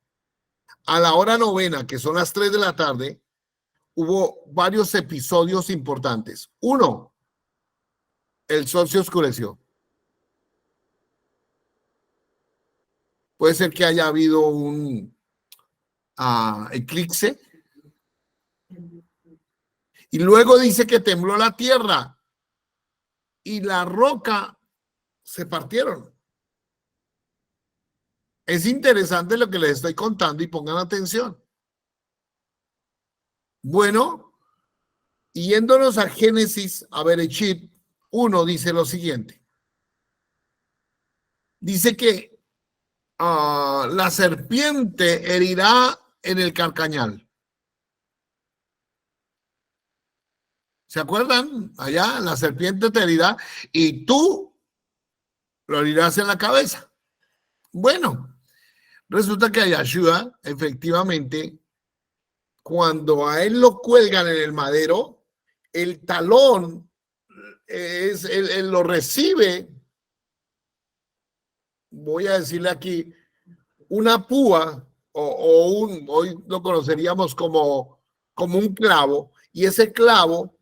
a la hora 9, que son las 3 de la tarde, hubo varios episodios importantes. Uno, el sol se oscureció. Puede ser que haya habido un eclipse. Y luego dice que tembló la tierra y la roca se partieron. Es interesante lo que les estoy contando y pongan atención. Bueno, yéndonos a Génesis, a Bereshit 1, dice lo siguiente. Dice que la serpiente herirá en el carcañal. ¿Se acuerdan? Allá la serpiente te herirá y tú lo herirás en la cabeza. Bueno, resulta que a Yahshua, efectivamente, cuando a él lo cuelgan en el madero, el talón él lo recibe, voy a decirle aquí, una púa hoy lo conoceríamos como un clavo, y ese clavo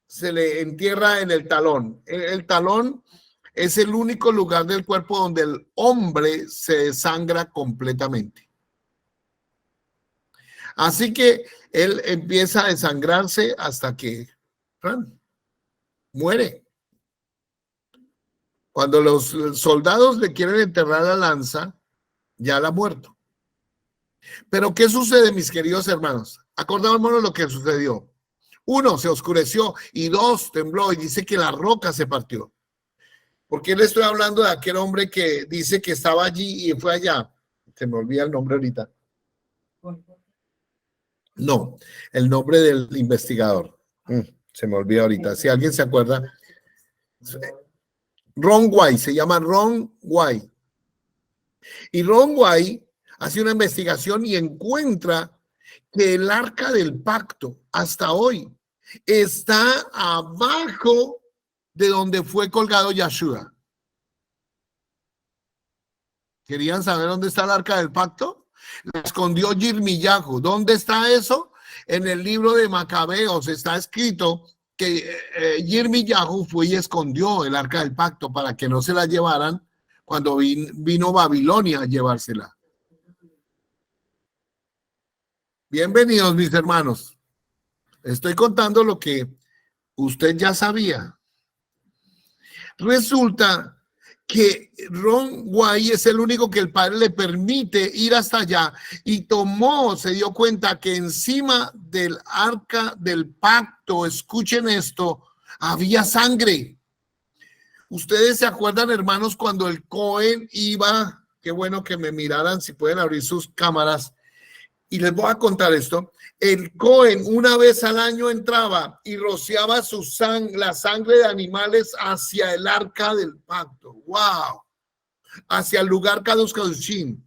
se le entierra en el talón. El talón es el único lugar del cuerpo donde el hombre se desangra completamente. Así que él empieza a desangrarse hasta que muere. Cuando los soldados le quieren enterrar la lanza, ya la ha muerto. Pero ¿qué sucede, mis queridos hermanos? Acordémonos lo que sucedió. 1, se oscureció, y 2, tembló, y dice que la roca se partió. ¿Por qué le estoy hablando de aquel hombre que dice que estaba allí y fue allá? Se me olvida el nombre ahorita. No, el nombre del investigador. Se me olvida ahorita. Si alguien se acuerda. Ron White, se llama Ron White. Y Ron White hace una investigación y encuentra que el arca del pacto hasta hoy está abajo de donde fue colgado Yahshua. ¿Querían saber dónde está el arca del pacto? La escondió Yirmiyahu. ¿Dónde está eso? En el libro de Macabeos está escrito que Yirmiyahu fue y escondió el arca del pacto para que no se la llevaran cuando vino Babilonia a llevársela. Bienvenidos, mis hermanos. Estoy contando lo que usted ya sabía. Resulta que Ron Guay es el único que el padre le permite ir hasta allá y se dio cuenta que encima del arca del pacto, escuchen esto, había sangre. Ustedes se acuerdan, hermanos, cuando el Cohen iba, qué bueno que me miraran, si pueden abrir sus cámaras, y les voy a contar esto. El Cohen una vez al año entraba y rociaba la sangre de animales hacia el arca del pacto. ¡Wow! Hacia el lugar Kadosh Kadoshim.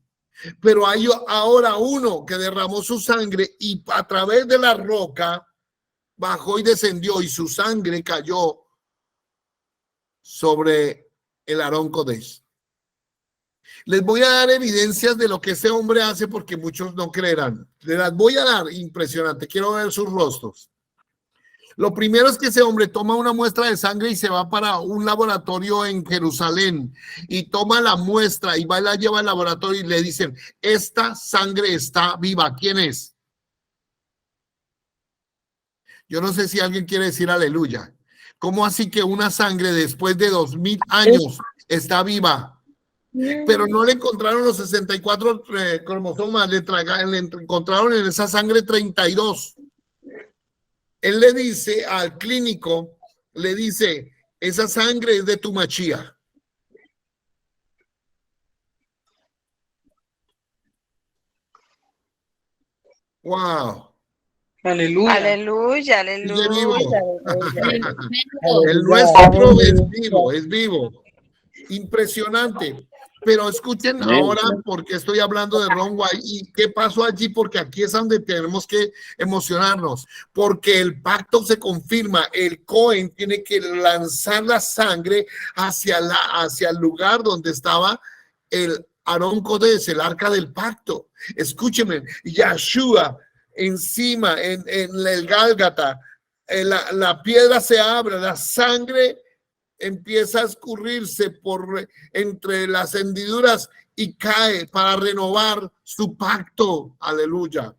Pero hay ahora uno que derramó su sangre y a través de la roca bajó y descendió y su sangre cayó sobre el Aarón Kodesh. Les voy a dar evidencias de lo que ese hombre hace porque muchos no creerán. Les las voy a dar, impresionante. Quiero ver sus rostros. Lo primero es que ese hombre toma una muestra de sangre y se va para un laboratorio en Jerusalén y toma la muestra y va y la lleva al laboratorio y le dicen, esta sangre está viva. ¿Quién es? Yo no sé si alguien quiere decir aleluya. ¿Cómo así que una sangre después de 2000 años está viva? Pero no le encontraron los 64 cromosomas, le encontraron en esa sangre 32. Él le dice al clínico, le dice, esa sangre es de tu Mashiach. Wow. Aleluya. Aleluya, Sigue vivo. aleluya. El nuestro es vivo. Impresionante. Pero escuchen ahora porque estoy hablando de Ron White y qué pasó allí, porque aquí es donde tenemos que emocionarnos, porque el pacto se confirma, el Cohen tiene que lanzar la sangre hacia el lugar donde estaba el Aarón Kodesh, el arca del pacto. Escúchenme, Yahshua encima en el Gálgata, la piedra se abre, la sangre empieza a escurrirse por entre las hendiduras y cae para renovar su pacto. Aleluya.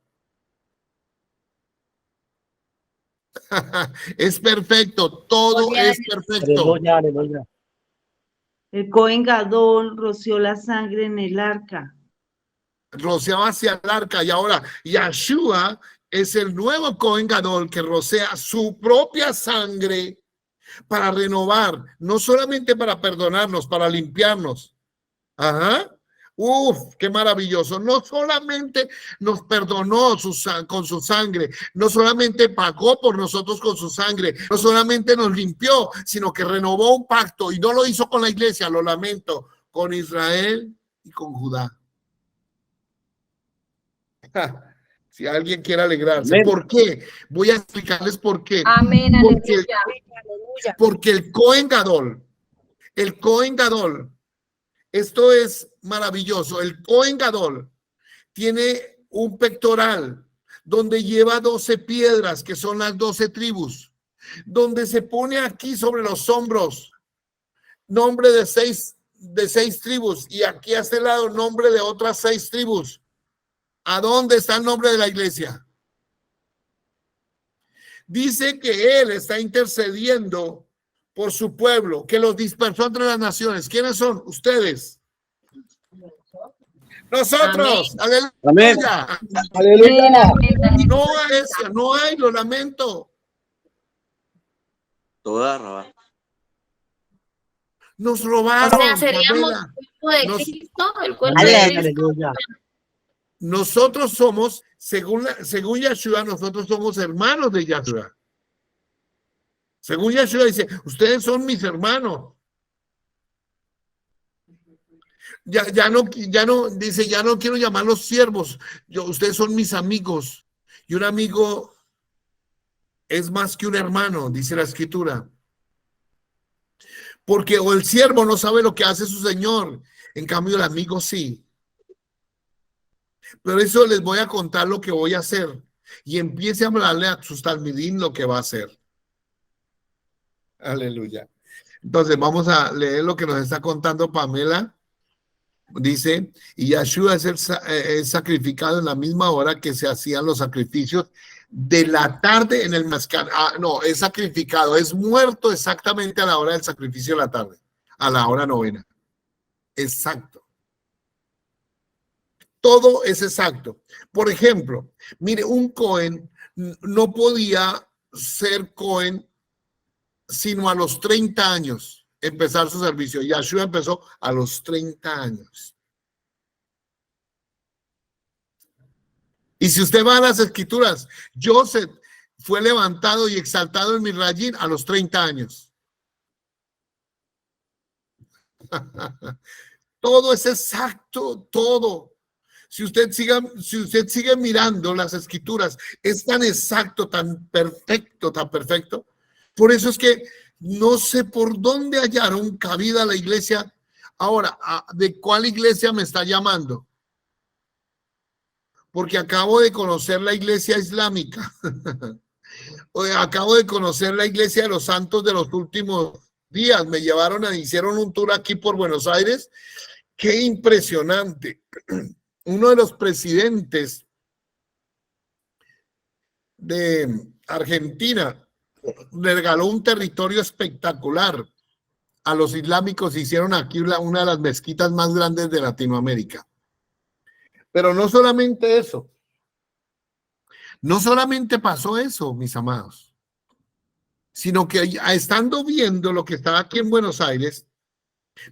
Es perfecto, todo es perfecto. Aleluya, aleluya. El Cohen Gadol roció la sangre en el arca. Rociaba hacia el arca y ahora Yahshua es el nuevo Cohen Gadol que rocea su propia sangre para renovar, no solamente para perdonarnos, para limpiarnos. Ajá. Uf, qué maravilloso. No solamente nos perdonó con su sangre, no solamente pagó por nosotros con su sangre, no solamente nos limpió, sino que renovó un pacto y no lo hizo con la iglesia, lo lamento, con Israel y con Judá. Si alguien quiere alegrarse. Amén. ¿Por qué? Voy a explicarles por qué. Amén, aleluya. Porque el Cohen Gadol, esto es maravilloso. El Cohen Gadol tiene un pectoral donde lleva 12 piedras, que son las 12 tribus, donde se pone aquí sobre los hombros nombre de seis tribus y aquí a este lado nombre de otras 6 tribus. ¿A dónde está el nombre de la iglesia? Dice que él está intercediendo por su pueblo, que los dispersó entre las naciones. ¿Quiénes son? Ustedes. Nosotros. Amén. Aleluya. No hay, lo lamento. Toda roba. Nos O robaron. sea, seríamos Gabriela. el cuerpo de Nos- Cristo, el cuerpo de Cristo. Aleluya. Nosotros somos, según Yahshua, nosotros somos hermanos de Yahshua. Según Yahshua dice, ustedes son mis hermanos. Ya no, dice, ya no quiero llamarlos siervos. Ustedes son mis amigos. Y un amigo es más que un hermano, dice la escritura. Porque o el siervo no sabe lo que hace su señor, en cambio el amigo sí. Pero eso les voy a contar lo que voy a hacer. Y empiece a hablarle a sus talmidín lo que va a hacer. Aleluya. Entonces vamos a leer lo que nos está contando Pamela. Dice, y Yahshua es sacrificado en la misma hora que se hacían los sacrificios de la tarde en el Mezcal. No, es sacrificado, es muerto exactamente a la hora del sacrificio de la tarde, a la hora novena. Exacto. Todo es exacto. Por ejemplo, mire, un Cohen no podía ser Cohen sino a los 30 años empezar su servicio. Yahshua empezó a los 30 años. Y si usted va a las escrituras, Joseph fue levantado y exaltado en Misrayim a los 30 años. Todo es exacto, todo. Si usted sigue mirando las escrituras, es tan exacto, tan perfecto, tan perfecto. Por eso es que no sé por dónde hallaron cabida la iglesia. Ahora, ¿de cuál iglesia me está llamando? Porque acabo de conocer la iglesia islámica. Acabo de conocer la iglesia de los santos de los últimos días. Me hicieron un tour aquí por Buenos Aires. Qué impresionante. Uno de los presidentes de Argentina le regaló un territorio espectacular a los islámicos. Hicieron aquí una de las mezquitas más grandes de Latinoamérica. Pero no solamente eso. No solamente pasó eso, mis amados, sino que estando viendo lo que estaba aquí en Buenos Aires,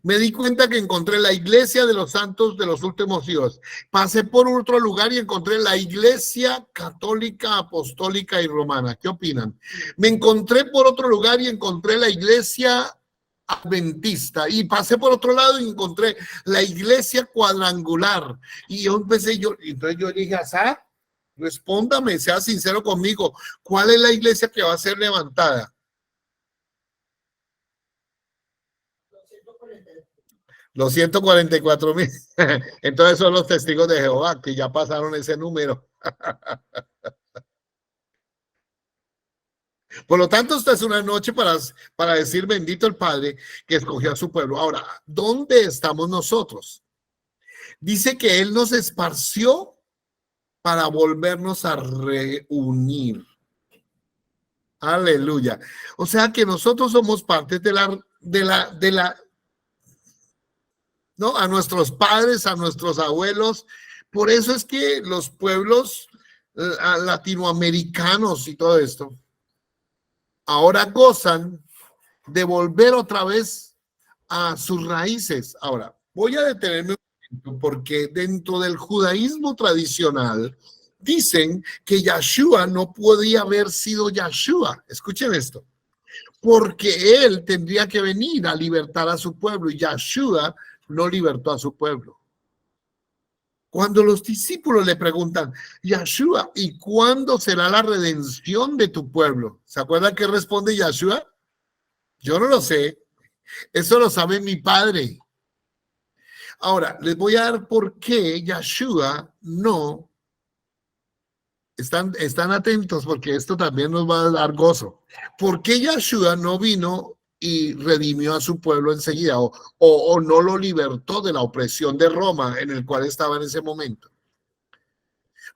me di cuenta que encontré la iglesia de los santos de los últimos días. Pasé por otro lugar y encontré la iglesia católica, apostólica y romana. ¿Qué opinan? Me encontré por otro lugar y encontré la iglesia adventista. Y pasé por otro lado y encontré la iglesia cuadrangular. Y entonces yo dije, ¿ah? Respóndame, sea sincero conmigo. ¿Cuál es la iglesia que va a ser levantada? Los 144,000. Entonces son los testigos de Jehová que ya pasaron ese número. Por lo tanto, esta es una noche para decir bendito el Padre que escogió a su pueblo. Ahora, ¿dónde estamos nosotros? Dice que Él nos esparció para volvernos a reunir. Aleluya. O sea que nosotros somos parte ¿no? A nuestros padres, a nuestros abuelos. Por eso es que los pueblos latinoamericanos y todo esto ahora gozan de volver otra vez a sus raíces. Ahora, voy a detenerme un momento porque dentro del judaísmo tradicional dicen que Yahshua no podía haber sido Yahshua. Escuchen esto. Porque él tendría que venir a libertar a su pueblo y Yahshua no libertó a su pueblo. Cuando los discípulos le preguntan, Yahshua, ¿y cuándo será la redención de tu pueblo? ¿Se acuerdan qué responde Yahshua? Yo no lo sé. Eso lo sabe mi Padre. Ahora, les voy a dar por qué Yahshua no. Están atentos porque esto también nos va a dar gozo. ¿Por qué Yahshua no vino y redimió a su pueblo enseguida o no lo libertó de la opresión de Roma en el cual estaba en ese momento?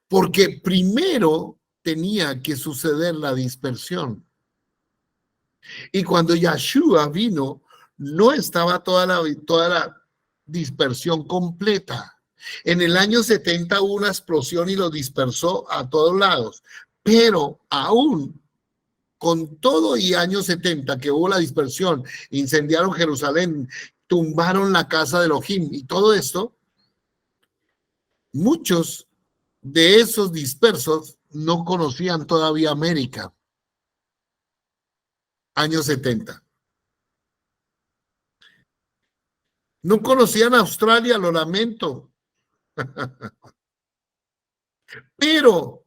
Porque primero tenía que suceder la dispersión. Y cuando Yahshua vino, no estaba toda la dispersión completa. En el año 70 hubo una explosión y lo dispersó a todos lados, pero aún con todo y año 70 que hubo la dispersión, incendiaron Jerusalén, tumbaron la casa de Elohim y todo esto, muchos de esos dispersos no conocían todavía América. Año 70. No conocían Australia, lo lamento. Pero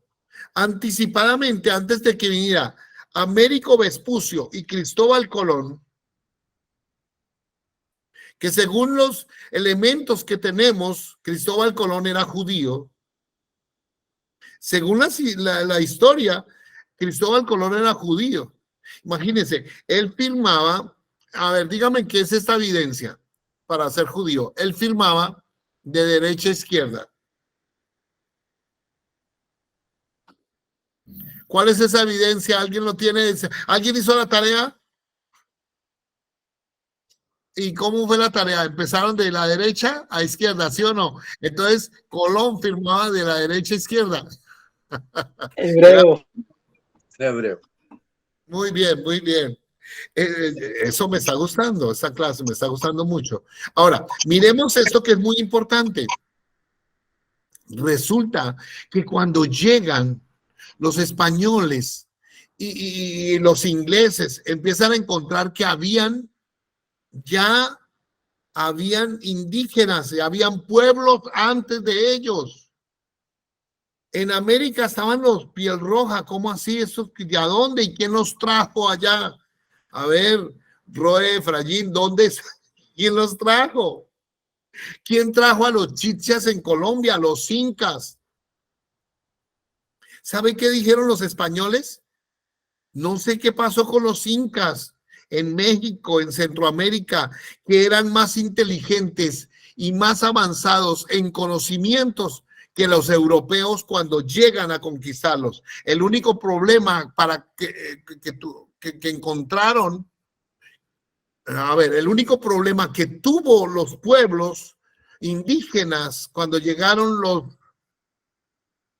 anticipadamente, antes de que viniera Américo Vespucio y Cristóbal Colón, que según los elementos que tenemos, Cristóbal Colón era judío. Según la historia, Cristóbal Colón era judío. Imagínense, él firmaba, a ver, dígame qué es esta evidencia para ser judío. Él firmaba de derecha a izquierda. ¿Cuál es esa evidencia? ¿Alguien lo tiene? ¿Alguien hizo la tarea? ¿Y cómo fue la tarea? ¿Empezaron de la derecha a izquierda, sí o no? Entonces, Colón firmaba de la derecha a izquierda. Hebreo. Hebreo. Muy bien, muy bien. Eso me está gustando, esta clase me está gustando mucho. Ahora, miremos esto que es muy importante. Resulta que cuando llegan los españoles y los ingleses empiezan a encontrar que habían indígenas, habían pueblos antes de ellos. En América estaban los piel roja, ¿cómo así? ¿De a dónde? ¿Y quién los trajo allá? A ver, Roe, Efraín, ¿quién los trajo? ¿Quién trajo a los chichas en Colombia, a los incas? ¿Sabe qué dijeron los españoles? No sé qué pasó con los incas en México, en Centroamérica, que eran más inteligentes y más avanzados en conocimientos que los europeos cuando llegan a conquistarlos. El único problema que encontraron, a ver, el único problema que tuvo los pueblos indígenas cuando llegaron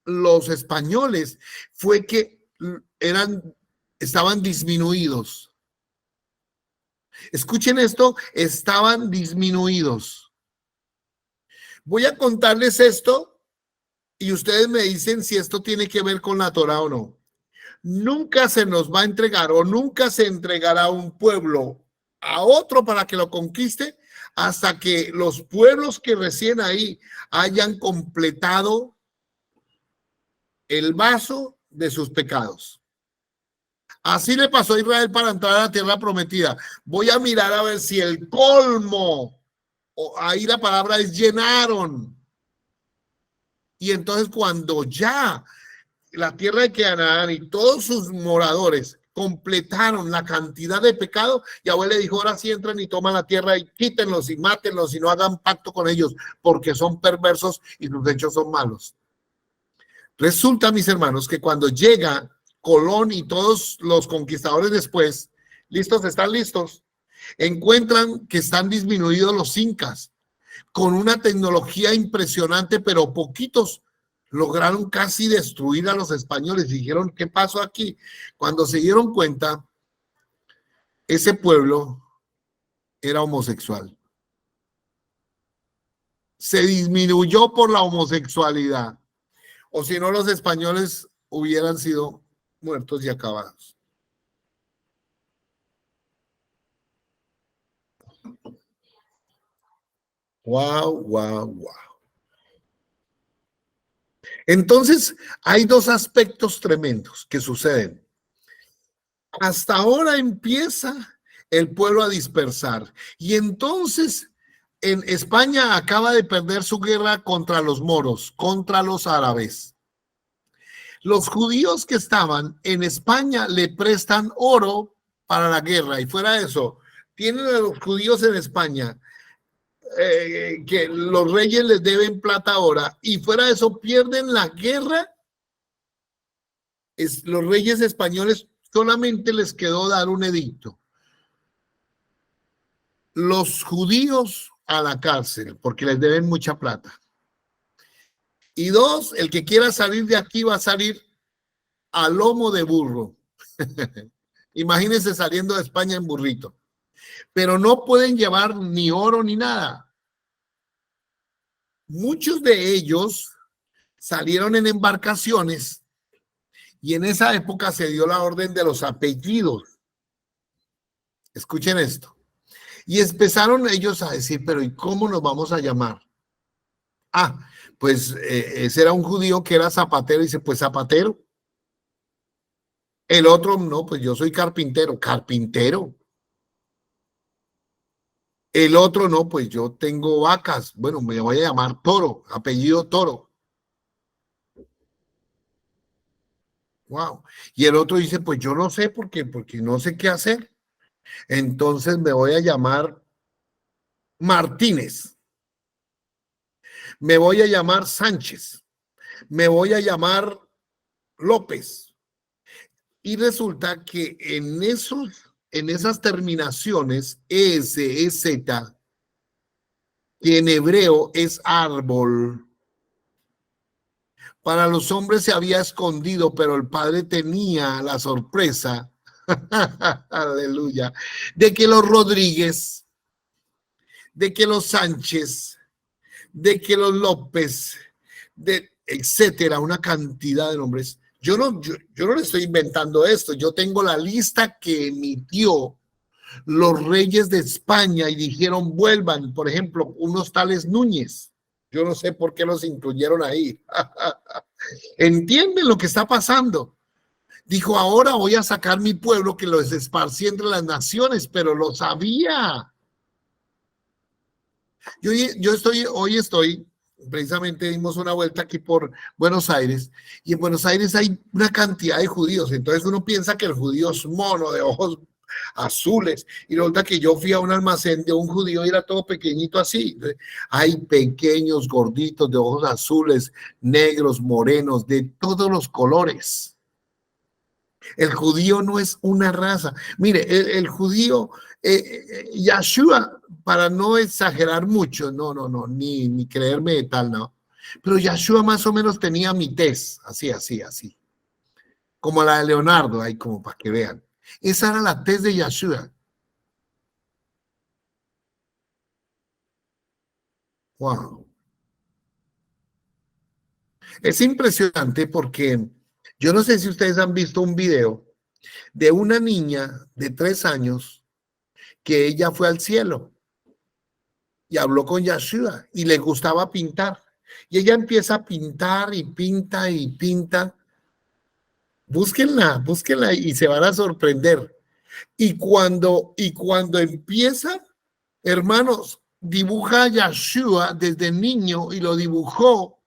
los españoles fue que estaban disminuidos. Escuchen esto, estaban disminuidos. Voy a contarles esto y ustedes me dicen si esto tiene que ver con la Torá o no. Nunca se nos va a entregar o nunca se entregará un pueblo a otro para que lo conquiste hasta que los pueblos que recién ahí hayan completado el vaso de sus pecados. Así le pasó a Israel para entrar a la tierra prometida. Voy a mirar a ver si el colmo, ahí la palabra es llenaron. Y entonces cuando ya la tierra de Canaán y todos sus moradores completaron la cantidad de pecado, Yahweh le dijo, ahora sí entren y toman la tierra y quítenlos y mátenlos y no hagan pacto con ellos porque son perversos y sus hechos son malos. Resulta, mis hermanos, que cuando llega Colón y todos los conquistadores después, ¿listos? ¿Están listos? Encuentran que están disminuidos los incas con una tecnología impresionante, pero poquitos lograron casi destruir a los españoles. Dijeron, ¿qué pasó aquí? Cuando se dieron cuenta, ese pueblo era homosexual. Se disminuyó por la homosexualidad. O si no, los españoles hubieran sido muertos y acabados. Wow, wow, wow. Entonces, hay dos aspectos tremendos que suceden. Hasta ahora empieza el pueblo a dispersar. Y entonces, en España acaba de perder su guerra contra los moros, contra los árabes. Los judíos que estaban en España le prestan oro para la guerra y fuera de eso, tienen a los judíos en España que los reyes les deben plata ahora y fuera de eso pierden la guerra. Los reyes españoles solamente les quedó dar un edicto. Los judíos a la cárcel porque les deben mucha plata. Y dos, el que quiera salir de aquí va a salir a lomo de burro. Imagínense saliendo de España en burrito. Pero no pueden llevar ni oro ni nada. Muchos de ellos salieron en embarcaciones y en esa época se dio la orden de los apellidos. Escuchen esto. Y empezaron ellos a decir, pero ¿y cómo nos vamos a llamar? Ah, pues ese era un judío que era zapatero y dice, pues zapatero. El otro, no, pues yo soy carpintero. Carpintero. El otro no, pues yo tengo vacas. Bueno, me voy a llamar Toro, apellido Toro. Wow. Y el otro dice, pues yo no sé porque no sé qué hacer. Entonces me voy a llamar Martínez. Me voy a llamar Sánchez. Me voy a llamar López. Y resulta que en esas terminaciones, S, Z, que en hebreo es árbol, para los hombres se había escondido, pero el Padre tenía la sorpresa, aleluya, de que los Rodríguez, de que los Sánchez, de que los López, etcétera, una cantidad de nombres. Yo no le estoy inventando esto, yo tengo la lista que emitió los reyes de España y dijeron vuelvan, por ejemplo, unos tales Núñez. Yo no sé por qué los incluyeron ahí. ¿Entienden lo que está pasando? Dijo, ahora voy a sacar mi pueblo que los esparcí entre las naciones, pero lo sabía. Hoy estoy, precisamente dimos una vuelta aquí por Buenos Aires, y en Buenos Aires hay una cantidad de judíos, entonces uno piensa que el judío es mono, de ojos azules, y resulta que yo fui a un almacén de un judío y era todo pequeñito así. Hay pequeños gorditos de ojos azules, negros, morenos, de todos los colores. El judío no es una raza. Mire, el judío, Yahshua, para no exagerar mucho, no, ni creerme de tal, no. Pero Yahshua más o menos tenía mi tez, así. Como la de Leonardo, ahí como para que vean. Esa era la tez de Yahshua. Wow. Es impresionante porque yo no sé si ustedes han visto un video de una niña de 3 años que ella fue al cielo y habló con Yahshua y le gustaba pintar. Y ella empieza a pintar y pinta y pinta. Búsquenla y se van a sorprender. Y cuando empieza, hermanos, dibuja a Yahshua desde niño y lo dibujó.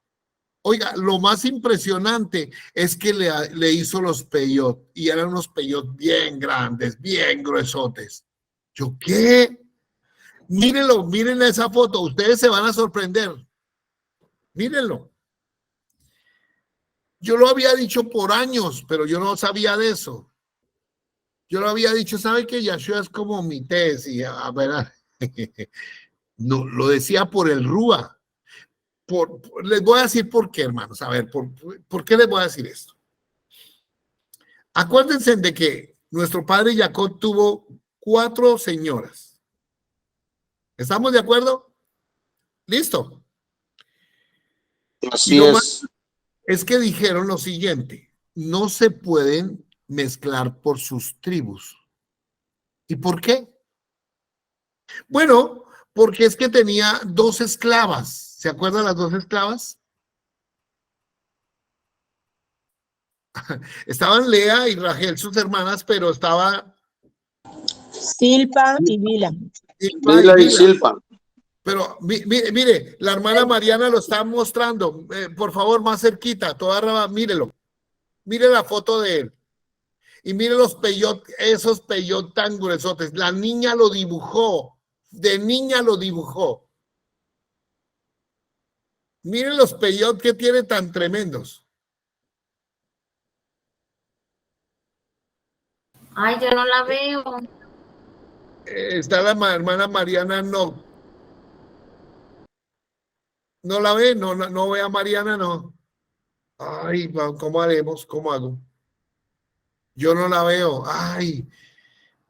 Oiga, lo más impresionante es que le hizo los peyot y eran unos peyot bien grandes, bien gruesotes. ¿Yo qué? Mírenlo, miren esa foto, ustedes se van a sorprender. Mírenlo. Yo lo había dicho por años, pero yo no sabía de eso. Yo lo había dicho, ¿sabe que Yahshua es como mi tez? Y a ver, no, lo decía por el Rúa. Les voy a decir por qué, hermanos. A ver, ¿por qué les voy a decir esto? Acuérdense de que nuestro padre Jacob tuvo 4 señoras. ¿Estamos de acuerdo? ¿Listo? Así es. Es que dijeron lo siguiente, no se pueden mezclar por sus tribus. ¿Y por qué? Bueno, porque es que tenía 2 esclavas. ¿Se acuerdan las 2 esclavas? Estaban Lea y Rachel, sus hermanas, pero estaba Silpa y Vila. Vila y Silpa. Pero mire, la hermana Mariana lo está mostrando. Por favor, más cerquita, toda mírelo. Mire la foto de él. Y mire los peyot, esos peyot tan gruesotes. La niña lo dibujó. De niña lo dibujó. Miren los peyot que tiene tan tremendos. Ay, yo no la veo. Está la hermana Mariana, no. ¿No la ve? No ve a Mariana, no. Ay, ¿cómo haremos? ¿Cómo hago? Yo no la veo. Ay,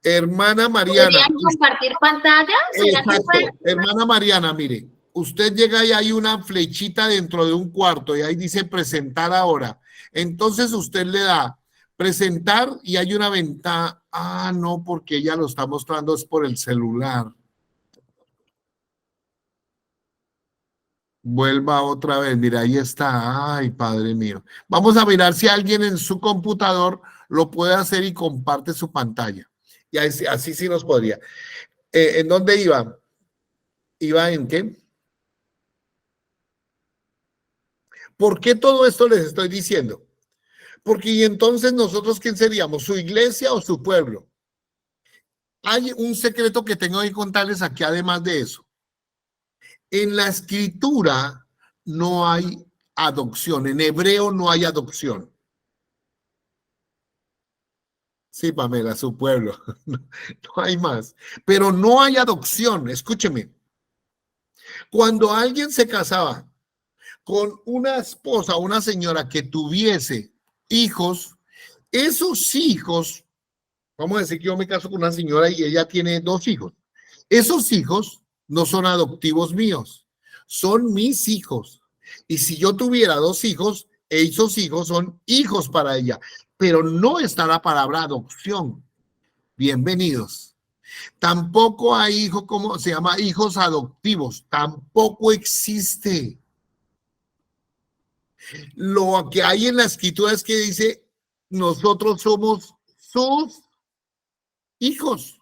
hermana Mariana. ¿Podrían compartir pantalla? Exacto. Hermana Mariana, mire, usted llega y hay una flechita dentro de un cuarto y ahí dice presentar ahora. Entonces usted le da presentar y hay una ventana. Ah, no, porque ella lo está mostrando es por el celular. Vuelva otra vez, mira, ahí está. Ay, Padre mío. Vamos a mirar si alguien en su computador lo puede hacer y comparte su pantalla. Y así sí nos podría. ¿En dónde iba? ¿Iba en qué? ¿Por qué todo esto les estoy diciendo? Porque y entonces nosotros, ¿quién seríamos? ¿Su iglesia o su pueblo? Hay un secreto que tengo que contarles aquí, además de eso. En la escritura no hay adopción. En hebreo no hay adopción. Sí, Pamela, su pueblo. No hay más. Pero no hay adopción. Escúcheme. Cuando alguien se casaba con una esposa, una señora que tuviese hijos, esos hijos, vamos a decir que yo me caso con una señora y ella tiene 2 hijos. Esos hijos no son adoptivos míos, son mis hijos. Y si yo tuviera 2 hijos, esos hijos son hijos para ella, pero no está la palabra adopción. Bienvenidos. Tampoco hay hijos, como se llama, hijos adoptivos, tampoco existe. Lo que hay en la escritura es que dice, nosotros somos sus hijos.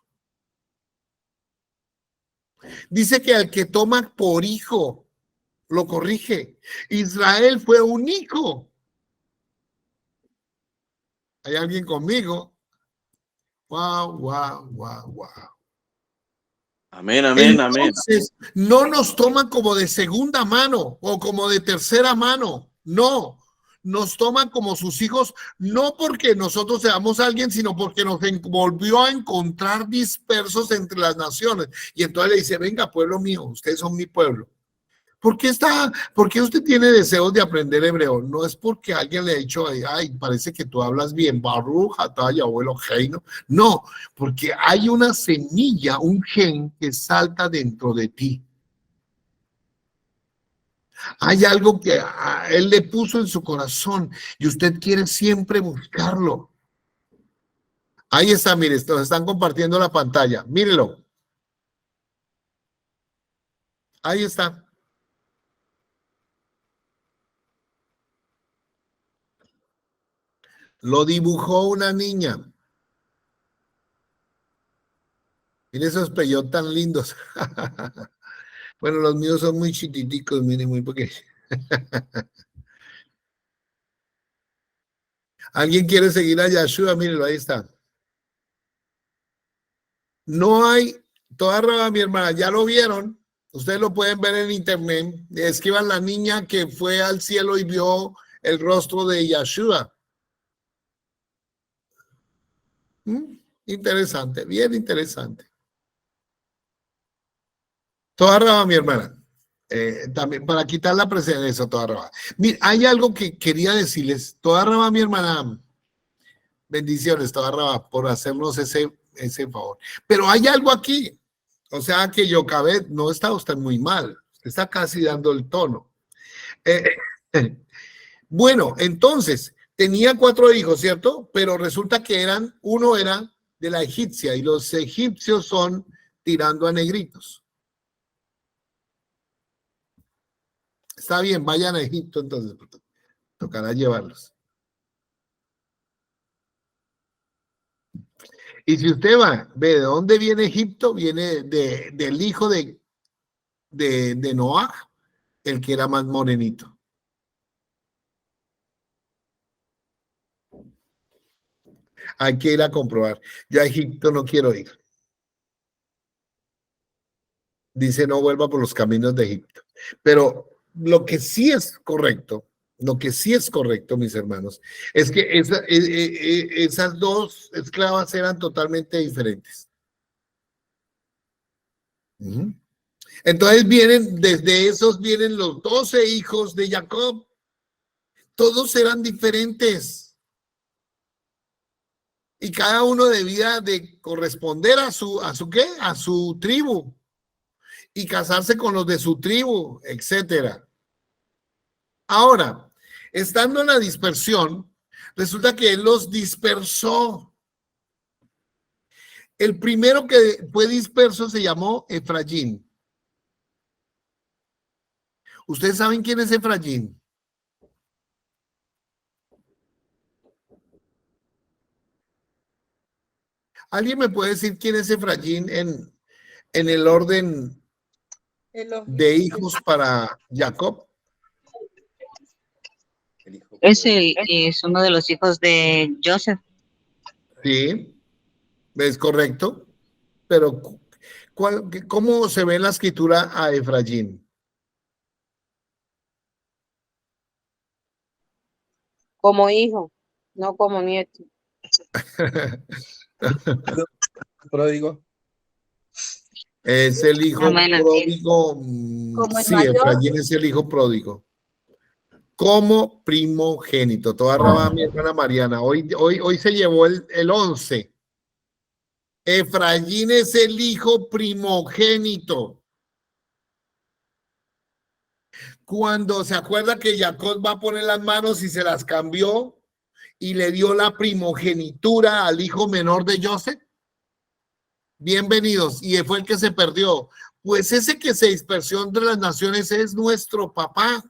Dice que al que toma por hijo, lo corrige. Israel fue un hijo. ¿Hay alguien conmigo? Wow, wow, wow, wow. Amén, amén, amén. Entonces, no nos toman como de segunda mano o como de tercera mano. No, nos toman como sus hijos, no porque nosotros seamos alguien, sino porque nos volvió a encontrar dispersos entre las naciones. Y entonces le dice, venga, pueblo mío, ustedes son mi pueblo. ¿Por qué usted tiene deseos de aprender hebreo? No es porque alguien le ha dicho, ay, parece que tú hablas bien, Baruch, Ataya, abuelo, Heino. No, porque hay una semilla, un gen que salta dentro de ti. Hay algo que a él le puso en su corazón y usted quiere siempre buscarlo. Ahí está, mire, están compartiendo la pantalla. Mírelo. Ahí está. Lo dibujó una niña. Mire esos peyot tan lindos. Bueno, los míos son muy chiquiticos, miren, muy pequeños. ¿Alguien quiere seguir a Yahshua? Mírenlo, ahí está. No hay, toda raba, mi hermana, ya lo vieron. Ustedes lo pueden ver en internet. Escriban la niña que fue al cielo y vio el rostro de Yahshua. Interesante, bien interesante. Toda raba, mi hermana. También para quitar la presencia de eso, toda raba. Mira, hay algo que quería decirles. Toda raba, mi hermana. Bendiciones, toda raba, por hacernos ese favor. Pero hay algo aquí. O sea que Yocabet no está usted muy mal. Está casi dando el tono. Bueno, entonces, tenía 4 hijos, ¿cierto? Pero resulta que uno era de la egipcia y los egipcios son tirando a negritos. Está bien, vayan a Egipto entonces, tocará llevarlos. Y si usted ve de dónde viene Egipto, viene del hijo de Noah, el que era más morenito. Hay que ir a comprobar. Yo a Egipto no quiero ir. Dice, no vuelva por los caminos de Egipto. Pero lo que sí es correcto, mis hermanos, es que esas 2 esclavas eran totalmente diferentes. Entonces desde esos vienen los 12 hijos de Jacob. Todos eran diferentes. Y cada uno debía de corresponder a su tribu. Y casarse con los de su tribu, etcétera. Ahora, estando en la dispersión, resulta que él los dispersó. El primero que fue disperso se llamó Efraín. ¿Ustedes saben quién es Efraín? ¿Alguien me puede decir quién es Efraín en el orden de hijos para Jacob? Es uno de los hijos de Joseph. Sí, es correcto. Pero, ¿cómo se ve en la escritura a Efraín? Como hijo, no como nieto. Pródigo. Es el hijo pródigo. Como el Sí, mayor. Efraín es el hijo pródigo. Como primogénito. Toda rabada, mi hermana Mariana. Hoy se llevó el 11. Efraín es el hijo primogénito. Cuando se acuerda que Jacob va a poner las manos y se las cambió y le dio la primogenitura al hijo menor de Joseph. Bienvenidos. Y fue el que se perdió. Pues ese que se dispersó entre las naciones es nuestro papá.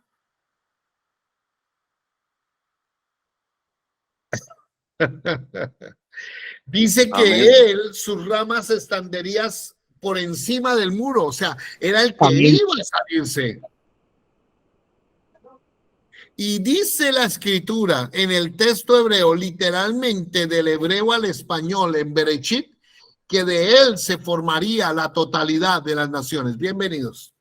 Dice que Amén. él, sus ramas estenderías por encima del muro. O sea, era el que Amén. iba a salirse. Y dice la escritura en el texto hebreo, literalmente del hebreo al español, en Berechit, que de él se formaría la totalidad de las naciones. Bienvenidos.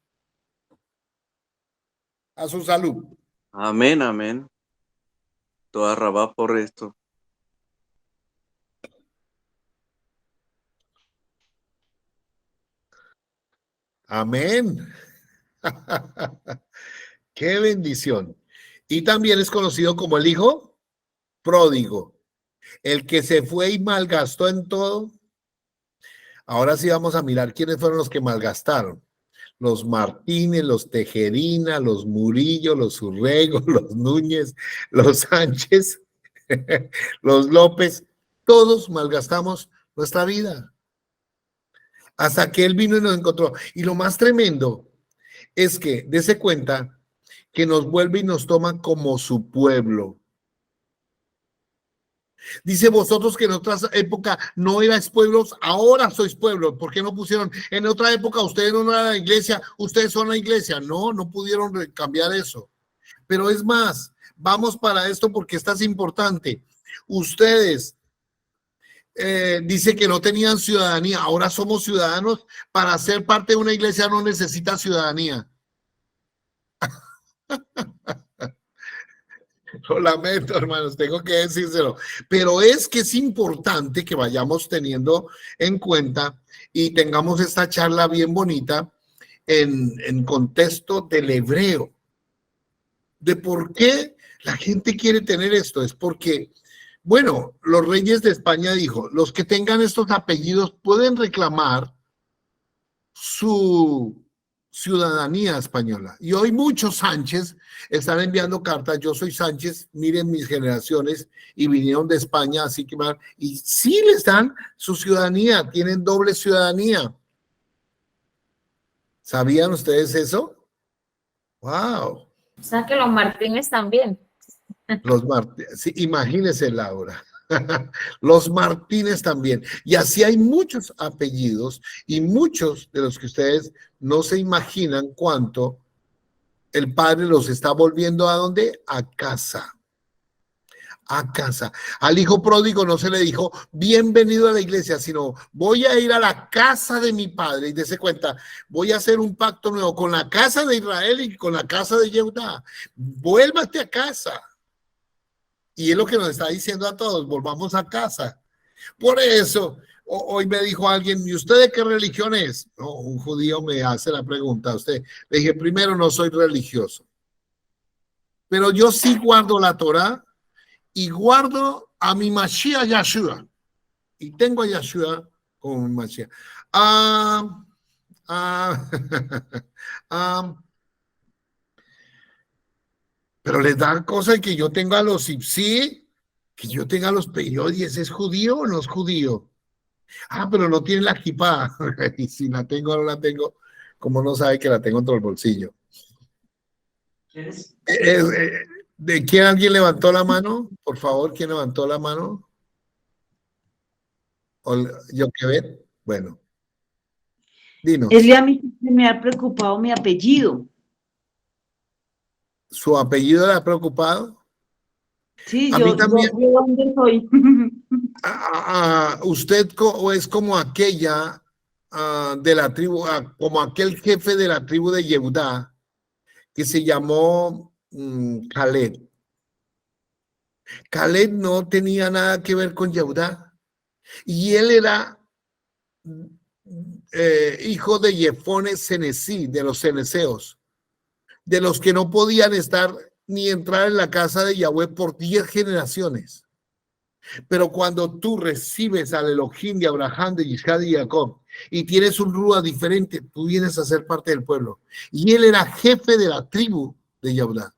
A su salud. Amén, amén. Toda rabá por esto. Amén. Qué bendición. Y también es conocido como el hijo pródigo, el que se fue y malgastó en todo. Ahora sí vamos a mirar quiénes fueron los que malgastaron. Los Martínez, los Tejerina, los Murillo, los Urrego, los Núñez, los Sánchez, los López. Todos malgastamos nuestra vida. Hasta que él vino y nos encontró. Y lo más tremendo es que, dése cuenta, que nos vuelve y nos toma como su pueblo. Dice, vosotros que en otra época no erais pueblos, ahora sois pueblo. ¿Por qué no pusieron? En otra época ustedes no eran la iglesia, ustedes son la iglesia. No pudieron cambiar eso. Pero es más, vamos para esto porque esto es importante. Ustedes dice que no tenían ciudadanía, ahora somos ciudadanos. Para ser parte de una iglesia no necesita ciudadanía. Lo lamento, hermanos, tengo que decírselo, pero es que es importante que vayamos teniendo en cuenta y tengamos esta charla bien bonita en contexto del hebreo, de por qué la gente quiere tener esto. Es porque, bueno, los reyes de España dijo, los que tengan estos apellidos pueden reclamar su ciudadanía española. Y hoy muchos Sánchez están enviando cartas. Yo soy Sánchez, miren mis generaciones y vinieron de España, así que y sí les dan su ciudadanía, tienen doble ciudadanía. ¿Sabían ustedes eso? ¡Wow! O sea que los Martínez también. Los Martínez, sí, imagínense, Laura. Los Martínez también. Y así hay muchos apellidos y muchos de los que ustedes no se imaginan cuánto el Padre los está volviendo ¿a dónde? A casa. A casa. Al hijo pródigo no se le dijo bienvenido a la iglesia, sino voy a ir a la casa de mi padre. Y dése cuenta, voy a hacer un pacto nuevo con la casa de Israel y con la casa de Judá. Vuélvate a casa. Y es lo que nos está diciendo a todos, volvamos a casa. Por eso, hoy me dijo alguien, ¿y usted de qué religión es? No, un judío me hace la pregunta a usted. Le dije, primero, no soy religioso, pero yo sí guardo la Torá y guardo a mi Mashiach Yahshua. Y tengo a Yahshua como mi Mashiach. Pero les da cosa que yo tenga a los Ipsi, que yo tenga a los Peyodes. ¿Es judío o no es judío? Pero no tiene la kipá. Y si la tengo o no la tengo, como no sabe que la tengo dentro del bolsillo. ¿De quién alguien levantó la mano? Por favor, ¿quién levantó la mano? ¿Yo qué ver? Bueno. Dinos. Es que a mí me ha preocupado mi apellido. ¿Su apellido le ha preocupado? Sí, A mí también. ¿de dónde soy? Usted es como aquella de la tribu, como aquel jefe de la tribu de Yehudá que se llamó Caleb. Caleb no tenía nada que ver con Yehudá y él era hijo de Jefone Cenesí, de los ceneseos, de los que no podían estar ni entrar en la casa de Yahweh por 10 generaciones. Pero cuando tú recibes al Elohim de Abraham, de Isaac y Jacob y tienes un rúa diferente, tú vienes a ser parte del pueblo. Y él era jefe de la tribu de Yehudá.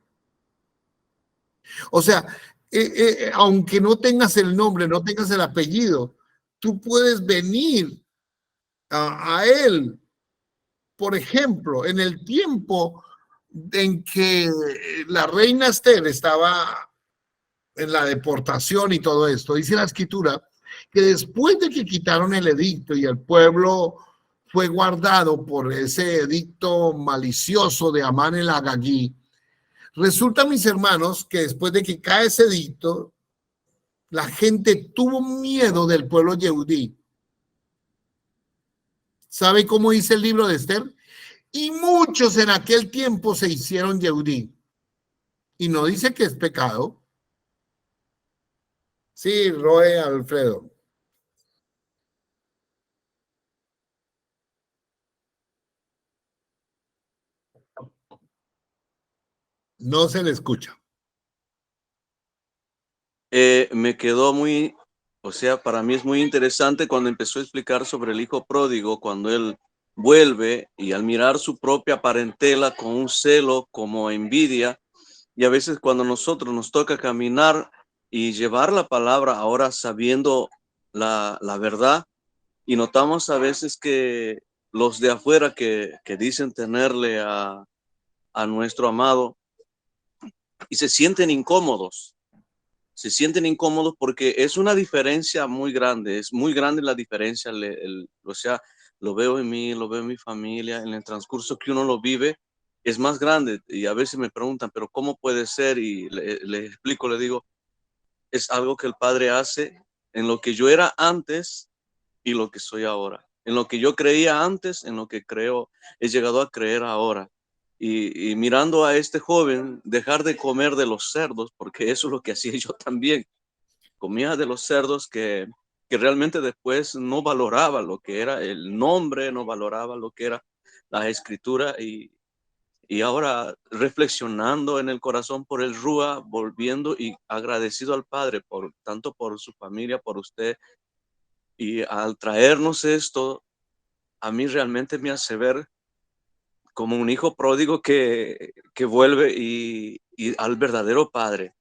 O sea, aunque no tengas el nombre, no tengas el apellido, tú puedes venir a él. Por ejemplo, en el tiempo en que la reina Esther estaba en la deportación y todo esto, dice la escritura que después de que quitaron el edicto y el pueblo fue guardado por ese edicto malicioso de Amán el Agagí, resulta, mis hermanos, que después de que cae ese edicto, la gente tuvo miedo del pueblo yehudí. ¿Sabe cómo dice el libro de Esther? Y muchos en aquel tiempo se hicieron yehudí. Y no dice que es pecado. Sí, Roe Alfredo. No se le escucha. Me quedó muy, o sea, para mí es muy interesante cuando empezó a explicar sobre el hijo pródigo, cuando él vuelve y al mirar su propia parentela con un celo como envidia, y a veces cuando nosotros nos toca caminar y llevar la palabra ahora sabiendo la verdad, y notamos a veces que los de afuera que dicen tenerle a nuestro amado y se sienten incómodos porque es una diferencia muy grande, es muy grande la diferencia, o sea, lo veo en mí, lo veo en mi familia, en el transcurso que uno lo vive, es más grande y a veces me preguntan, pero ¿cómo puede ser? Y le explico, le digo, es algo que el Padre hace en lo que yo era antes y lo que soy ahora. En lo que yo creía antes, en lo que creo, he llegado a creer ahora. Y mirando a este joven, dejar de comer de los cerdos, porque eso es lo que hacía yo también. Comía de los cerdos que realmente después no valoraba lo que era el nombre, no valoraba lo que era la escritura. Y ahora reflexionando en el corazón por el Rúa, volviendo y agradecido al Padre, tanto por su familia, por usted. Y al traernos esto, a mí realmente me hace ver como un hijo pródigo que vuelve y al verdadero Padre.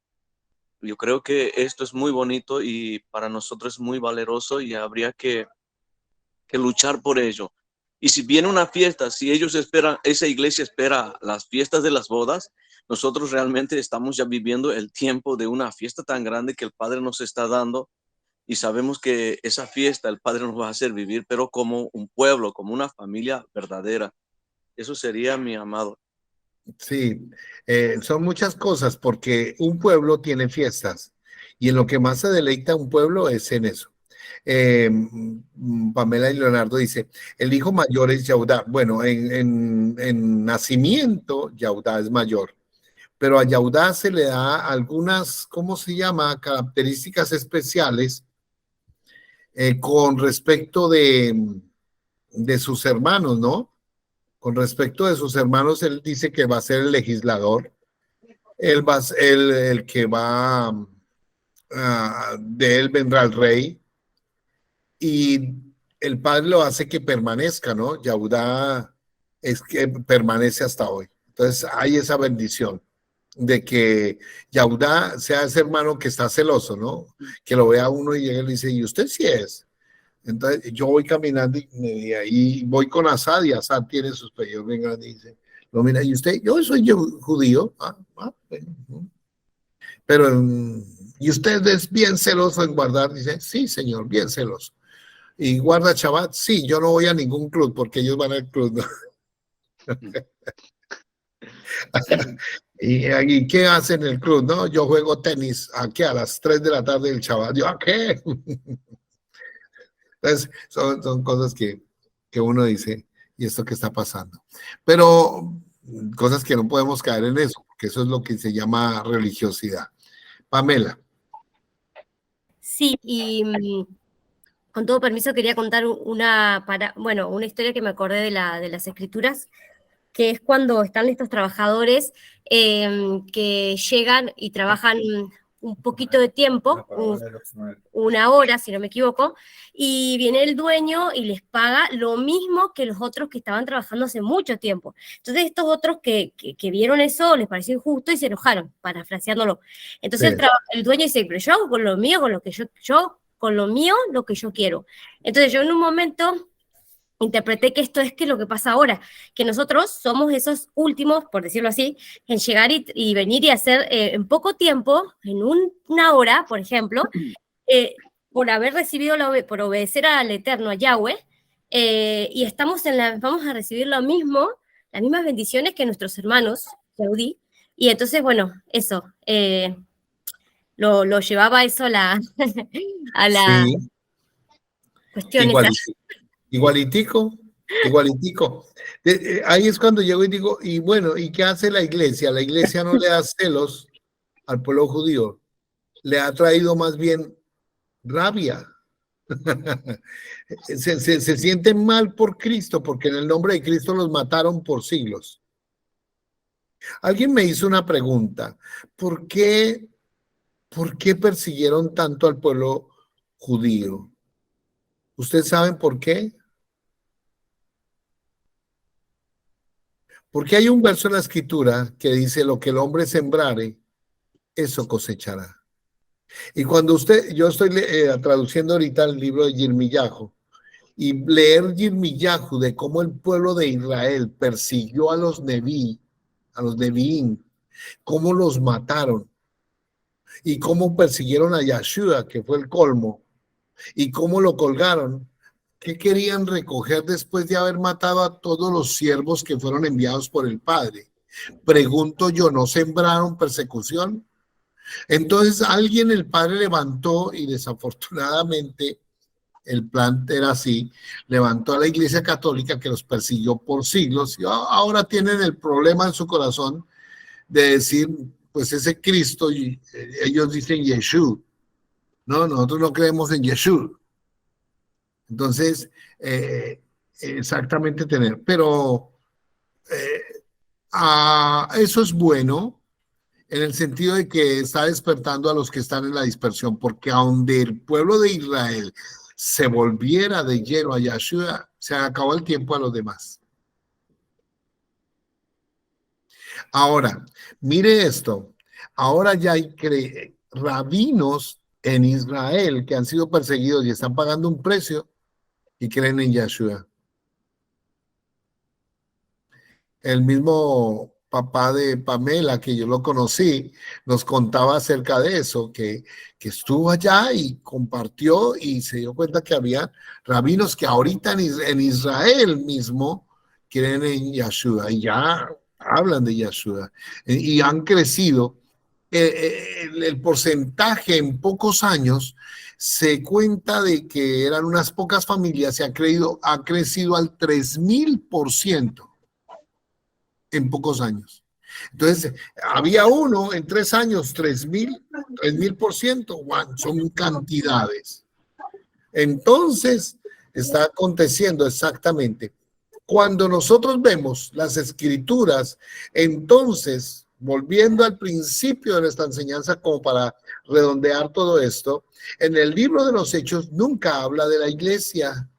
Yo creo que esto es muy bonito y para nosotros es muy valeroso y habría que luchar por ello. Y si viene una fiesta, si ellos esperan, esa iglesia espera las fiestas de las bodas, nosotros realmente estamos ya viviendo el tiempo de una fiesta tan grande que el Padre nos está dando. Y sabemos que esa fiesta el Padre nos va a hacer vivir, pero como un pueblo, como una familia verdadera. Eso sería mi amado. Sí, son muchas cosas porque un pueblo tiene fiestas y en lo que más se deleita un pueblo es en eso. Pamela y Leonardo dice, el hijo mayor es Yahudá. Bueno, en nacimiento Yahudá es mayor, pero a Yahudá se le da algunas, ¿cómo se llama? Características especiales con respecto de sus hermanos, ¿no? Con respecto de sus hermanos, él dice que va a ser el legislador, él va a ser el que va, de él vendrá el rey, y el Padre lo hace que permanezca, ¿no? Yahudá es que permanece hasta hoy. Entonces hay esa bendición de que Yahudá sea ese hermano que está celoso, ¿no? Que lo vea uno y llega y le dice, ¿y usted sí es? Entonces yo voy caminando y ahí voy con Asad y Asad tiene sus pedidos bien grandes y dice, lo mira, ¿y usted? Yo soy judío. Bueno. Pero, ¿y usted es bien celoso en guardar? Dice, sí, señor, bien celoso. ¿Y guarda Shabbat? Sí, yo no voy a ningún club porque ellos van al club, ¿no? ¿Y qué hacen en el club? No, yo juego tenis aquí a las 3 de la tarde del Shabbat. ¿Yo a qué? Entonces, son cosas que uno dice, ¿y esto qué está pasando? Pero cosas que no podemos caer en eso, porque eso es lo que se llama religiosidad. Pamela. Sí, y con todo permiso quería contar una historia que me acordé de las escrituras, que es cuando están estos trabajadores que llegan y trabajan un poquito de tiempo, una hora, si no me equivoco, y viene el dueño y les paga lo mismo que los otros que estaban trabajando hace mucho tiempo. Entonces estos otros que vieron eso les pareció injusto y se enojaron, parafraseándolo. Entonces Sí. el dueño dice, pero yo hago con lo mío, con lo que yo con lo mío, lo que yo quiero. Entonces yo en un momento interpreté que esto es que lo que pasa ahora, que nosotros somos esos últimos, por decirlo así, en llegar y venir y hacer en poco tiempo, en una hora, por ejemplo, por haber recibido, por obedecer al Eterno, a Yahweh, y vamos a recibir lo mismo, las mismas bendiciones que nuestros hermanos, Yehudí, y entonces, bueno, eso, lo llevaba eso a la Sí, cuestión esa. igualitico. Ahí es cuando llego y digo, y bueno, ¿y qué hace la iglesia? La iglesia no le da celos al pueblo judío, le ha traído más bien rabia. Se sienten mal por Cristo, porque en el nombre de Cristo los mataron por siglos. Alguien me hizo una pregunta, ¿por qué persiguieron tanto al pueblo judío? ¿Ustedes saben por qué? Porque hay un verso en la escritura que dice, lo que el hombre sembrare, eso cosechará. Y cuando yo estoy traduciendo ahorita el libro de Yirmiyahu, y leer Yirmiyahu de cómo el pueblo de Israel persiguió a los Neví, a los Neviín, cómo los mataron, y cómo persiguieron a Yahshua, que fue el colmo, y cómo lo colgaron. ¿Qué querían recoger después de haber matado a todos los siervos que fueron enviados por el Padre? Pregunto yo, ¿no sembraron persecución? Entonces el Padre levantó, y desafortunadamente el plan era así, levantó a la Iglesia Católica que los persiguió por siglos, y ahora tienen el problema en su corazón de decir, pues ese Cristo, y ellos dicen Yeshua. No, nosotros no creemos en Yeshua. Entonces, exactamente pero eso es bueno en el sentido de que está despertando a los que están en la dispersión, porque donde el pueblo de Israel se volviera de lleno a Yahshua, se acabó el tiempo a los demás. Ahora, mire esto, ahora ya hay rabinos en Israel que han sido perseguidos y están pagando un precio y creen en Yahshua. El mismo papá de Pamela, que yo lo conocí, nos contaba acerca de eso, que estuvo allá y compartió y se dio cuenta que había rabinos que ahorita en Israel mismo creen en Yahshua y ya hablan de Yahshua y han crecido. El porcentaje en pocos años se cuenta de que eran unas pocas familias y ha crecido al 3000% en pocos años. Entonces, había uno en 3 años, 3000%, wow, son cantidades. Entonces, está aconteciendo exactamente. Cuando nosotros vemos las escrituras, entonces, volviendo al principio de nuestra enseñanza como para redondear todo esto, en el libro de los Hechos nunca habla de la iglesia,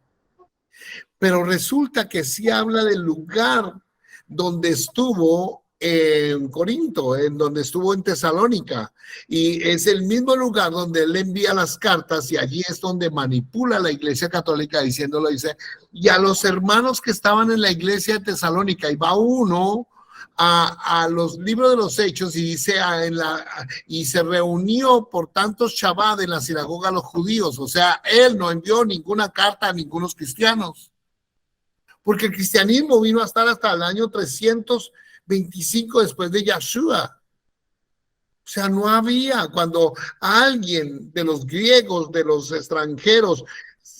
pero resulta que sí habla del lugar donde estuvo en Corinto, en donde estuvo en Tesalónica, y es el mismo lugar donde él envía las cartas y allí es donde manipula a la iglesia católica diciéndolo, dice, y a los hermanos que estaban en la iglesia de Tesalónica, y va uno a los libros de los Hechos y dice y se reunió por tantos Shabbat en la sinagoga de los judíos. O sea, él no envió ninguna carta a ningunos cristianos. Porque el cristianismo vino a estar hasta el año 325 después de Yahshua. O sea, no había, cuando alguien de los griegos, de los extranjeros,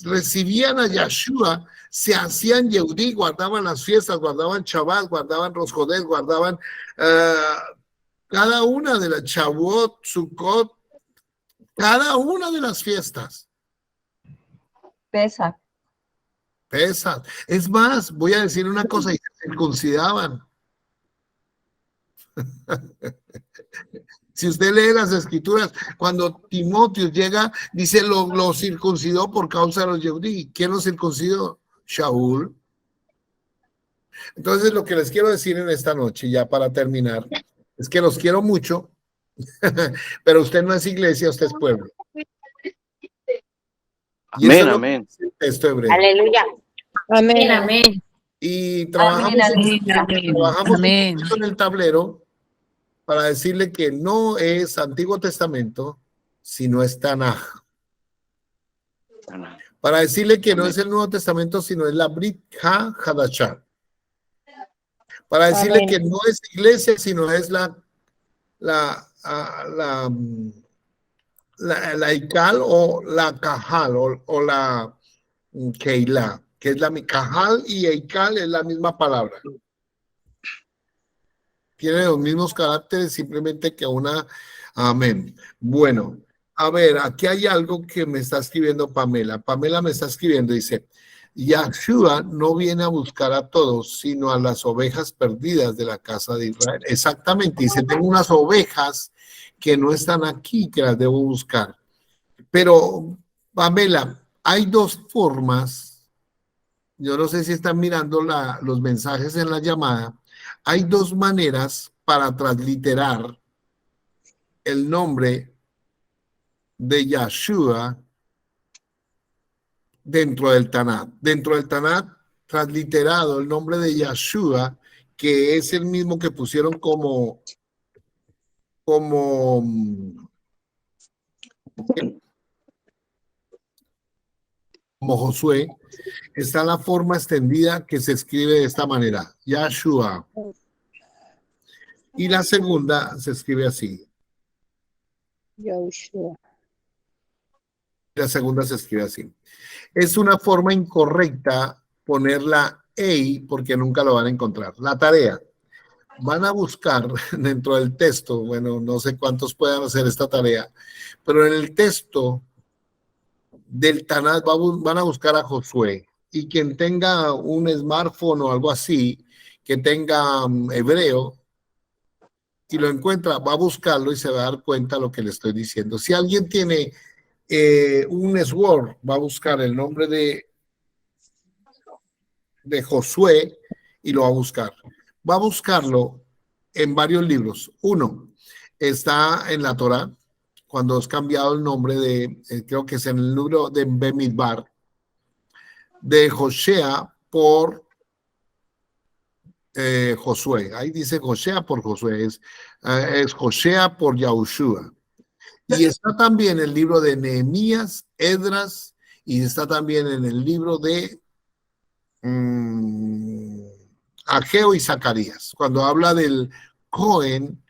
recibían a Yahshua, se hacían Yehudí, guardaban las fiestas, guardaban Shabbat, guardaban Rosh Chodesh, guardaban cada una de las Shavuot, Sukkot, cada una de las fiestas. Pesa. Es más, voy a decir una cosa, y se circuncidaban. Si usted lee las escrituras, cuando Timoteo llega, dice, lo circuncidó por causa de los Yehudí. ¿Quién lo circuncidó? Shaul. Entonces, lo que les quiero decir en esta noche, ya para terminar, es que los quiero mucho, pero usted no es iglesia, usted es pueblo. Y Amén, eso es amén. el texto hebreo. Aleluya. Amén, amén. Y trabajamos, trabajamos un poquito en el tablero para decirle que no es Antiguo Testamento, sino es Tanaj. Para decirle que no es el Nuevo Testamento, sino es la Brit HaHadashah. Para decirle Amén. que no es iglesia, sino es la Ikal o la Kahal o la Keilah, que es la Kahal y Ikal es la misma palabra. Tiene los mismos caracteres, simplemente que una amén. Bueno, a ver, aquí hay algo que me está escribiendo Pamela. Pamela me está escribiendo, dice, Yahshua no viene a buscar a todos, sino a las ovejas perdidas de la casa de Israel. Exactamente, dice, tengo unas ovejas que no están aquí, que las debo buscar. Pero, Pamela, hay dos formas, yo no sé si están mirando los mensajes en la llamada, hay dos maneras para transliterar el nombre de Yahshua dentro del Tanat. Dentro del Tanat, transliterado el nombre de Yahshua, que es el mismo que pusieron como Josué, está la forma extendida que se escribe de esta manera, Yahshua. Y la segunda se escribe así. Yahushua. La segunda se escribe así. Es una forma incorrecta poner la EI porque nunca lo van a encontrar. La tarea. Van a buscar dentro del texto, bueno, no sé cuántos puedan hacer esta tarea, pero en el texto del Tanat van a buscar a Josué. Y quien tenga un smartphone o algo así, que tenga hebreo, y lo encuentra, va a buscarlo y se va a dar cuenta de lo que le estoy diciendo. Si alguien tiene un Sword, va a buscar el nombre de Josué y lo va a buscar. Va a buscarlo en varios libros. Uno, está en la Torá, cuando es cambiado el nombre creo que es en el libro de Bemidbar, de Josea por Josué. Ahí dice Josea por Josué, es Josea por Yahushua. Y está también el libro de Nehemías, Esdras, y está también en el libro de Ageo y Zacarías, cuando habla del Cohen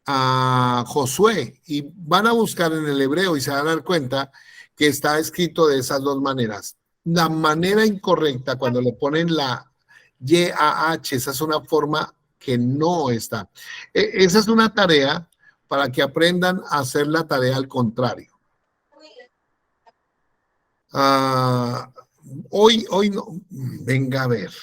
a Josué, y van a buscar en el hebreo y se van a dar cuenta que está escrito de esas dos maneras. La manera incorrecta, cuando le ponen la YAH, esa es una forma que no está. Esa es una tarea para que aprendan a hacer la tarea al contrario. Hoy no. Venga a ver.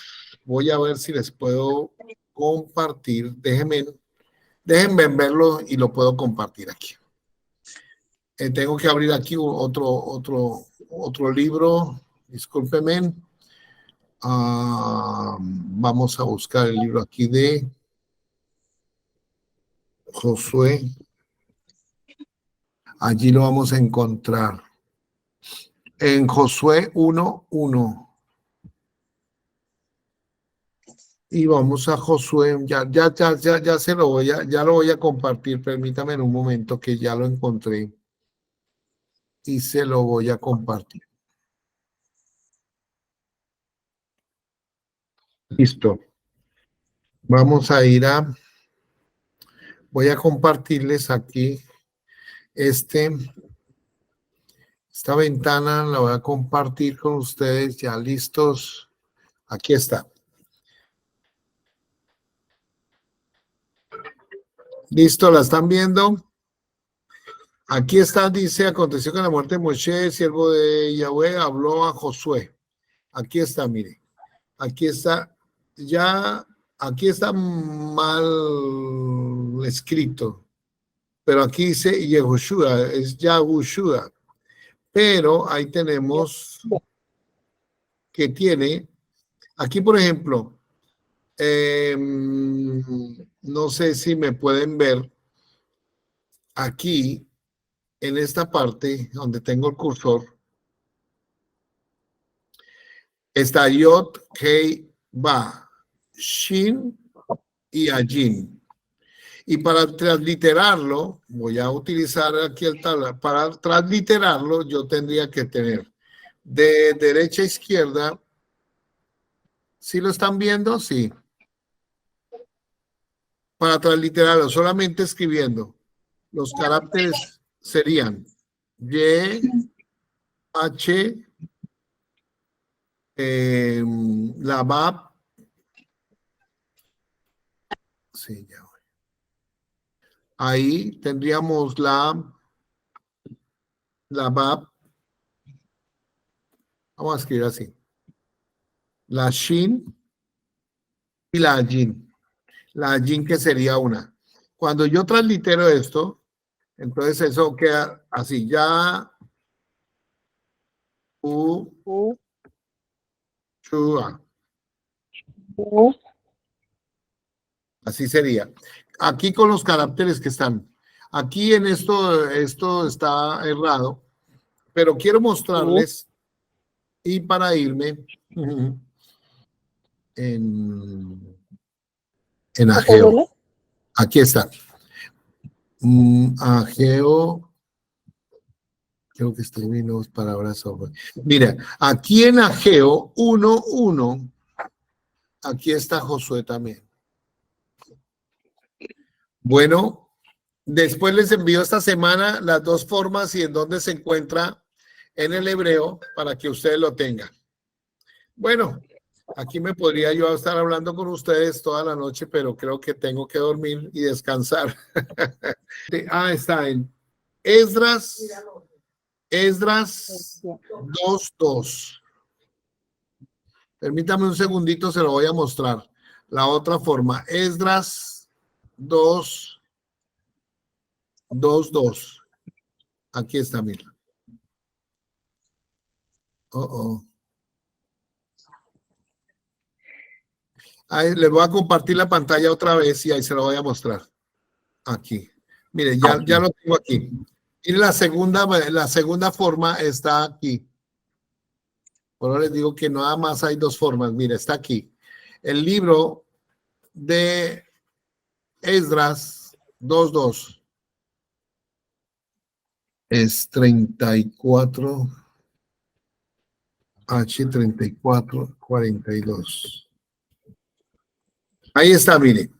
Voy a ver si les puedo compartir. Déjenme verlo y lo puedo compartir aquí. Tengo que abrir aquí otro libro. Discúlpenme. Vamos a buscar el libro aquí de Josué. Allí lo vamos a encontrar. En Josué 1:1. Y vamos a Josué, ya lo voy a compartir. Permítame en un momento que ya lo encontré y se lo voy a compartir. Listo. Vamos a ir voy a compartirles aquí esta ventana, la voy a compartir con ustedes ya listos. Aquí está. Listo, ¿la están viendo? Aquí está, dice, aconteció que la muerte de Moisés, siervo de Yahweh, habló a Josué. Aquí está, mire. Aquí está, aquí está mal escrito. Pero aquí dice Yehoshua, es Yahushua. Pero ahí tenemos que tiene, aquí por ejemplo, no sé si me pueden ver, aquí en esta parte donde tengo el cursor, está Yod, Hei, Ba, Shin y Ajin. Y para transliterarlo, voy a utilizar aquí el tabla, para transliterarlo yo tendría que tener de derecha a izquierda. ¿Sí lo están viendo? Sí. Para transliterarlo, solamente escribiendo. Los caracteres serían Y, H, la VAP. Sí, ya voy. Ahí tendríamos la VAP. Vamos a escribir así. La Shin y la Ajin. La Ajin que sería una. Cuando yo translitero esto, entonces eso queda así. Ya Shua. Así sería. Aquí con los caracteres que están. Aquí en esto está errado, pero quiero mostrarles y para irme en Ageo. Aquí está. Ageo. Creo que estoy viendo dos palabras sobre. Mira, aquí en Ageo 1:1, aquí está Josué también. Bueno, después les envío esta semana las dos formas y en dónde se encuentra en el hebreo para que ustedes lo tengan. Bueno, aquí me podría yo estar hablando con ustedes toda la noche, pero creo que tengo que dormir y descansar. Está en Esdras 2:2. Permítame un segundito, se lo voy a mostrar. La otra forma, Esdras 2:2. Aquí está, mira. Ahí les voy a compartir la pantalla otra vez y ahí se lo voy a mostrar. Aquí. Mire, ya lo tengo aquí. Y la segunda forma está aquí. Por ahora les digo que nada más hay dos formas. Mire, está aquí. El libro de Esdras 2:2. Es 34. H3442. Ahí está, mire.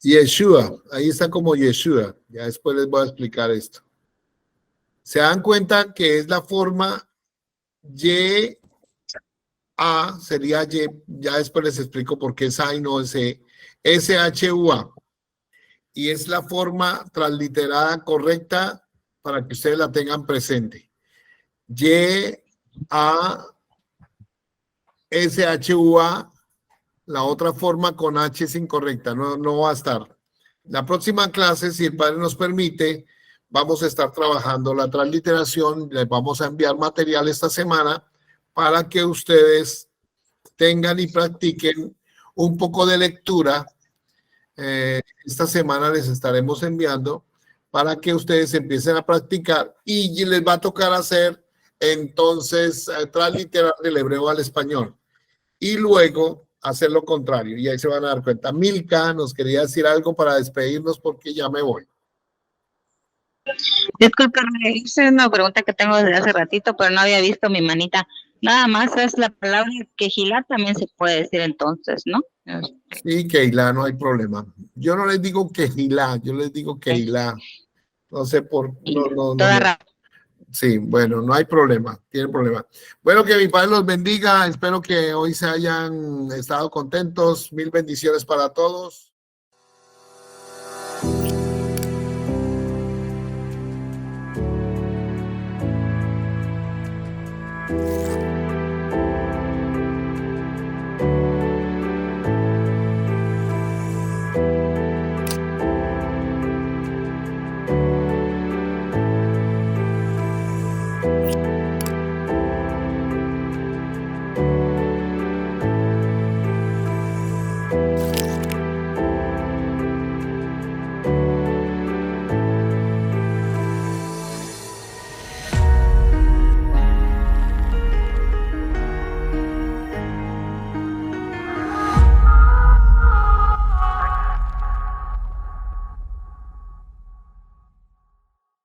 Yeshua, ahí está como Yeshua. Ya después les voy a explicar esto. Se dan cuenta que es la forma Y, A, sería Y, ya después les explico por qué es A y no es E, S-H-U-A. Y es la forma transliterada correcta para que ustedes la tengan presente. Y-A-S-H-U-A. La otra forma con H es incorrecta, no va a estar. La próxima clase, si el Padre nos permite, vamos a estar trabajando la transliteración. Les vamos a enviar material esta semana para que ustedes tengan y practiquen un poco de lectura. Esta semana les estaremos enviando para que ustedes empiecen a practicar y les va a tocar hacer entonces transliterar del hebreo al español. Y luego hacer lo contrario y ahí se van a dar cuenta. Milka nos quería decir algo para despedirnos porque ya me voy. Discúlpame, esa es una pregunta que tengo desde hace ratito, pero no había visto mi manita. Nada más es la palabra quejilá, también se puede decir entonces, ¿no? Sí, Keila, no hay problema. Yo no les digo quejilá, yo les digo Keila. No sé por... No. Sí, bueno, no hay problema, tiene problema. Bueno, que mi Padre los bendiga, espero que hoy se hayan estado contentos, 1000 bendiciones para todos.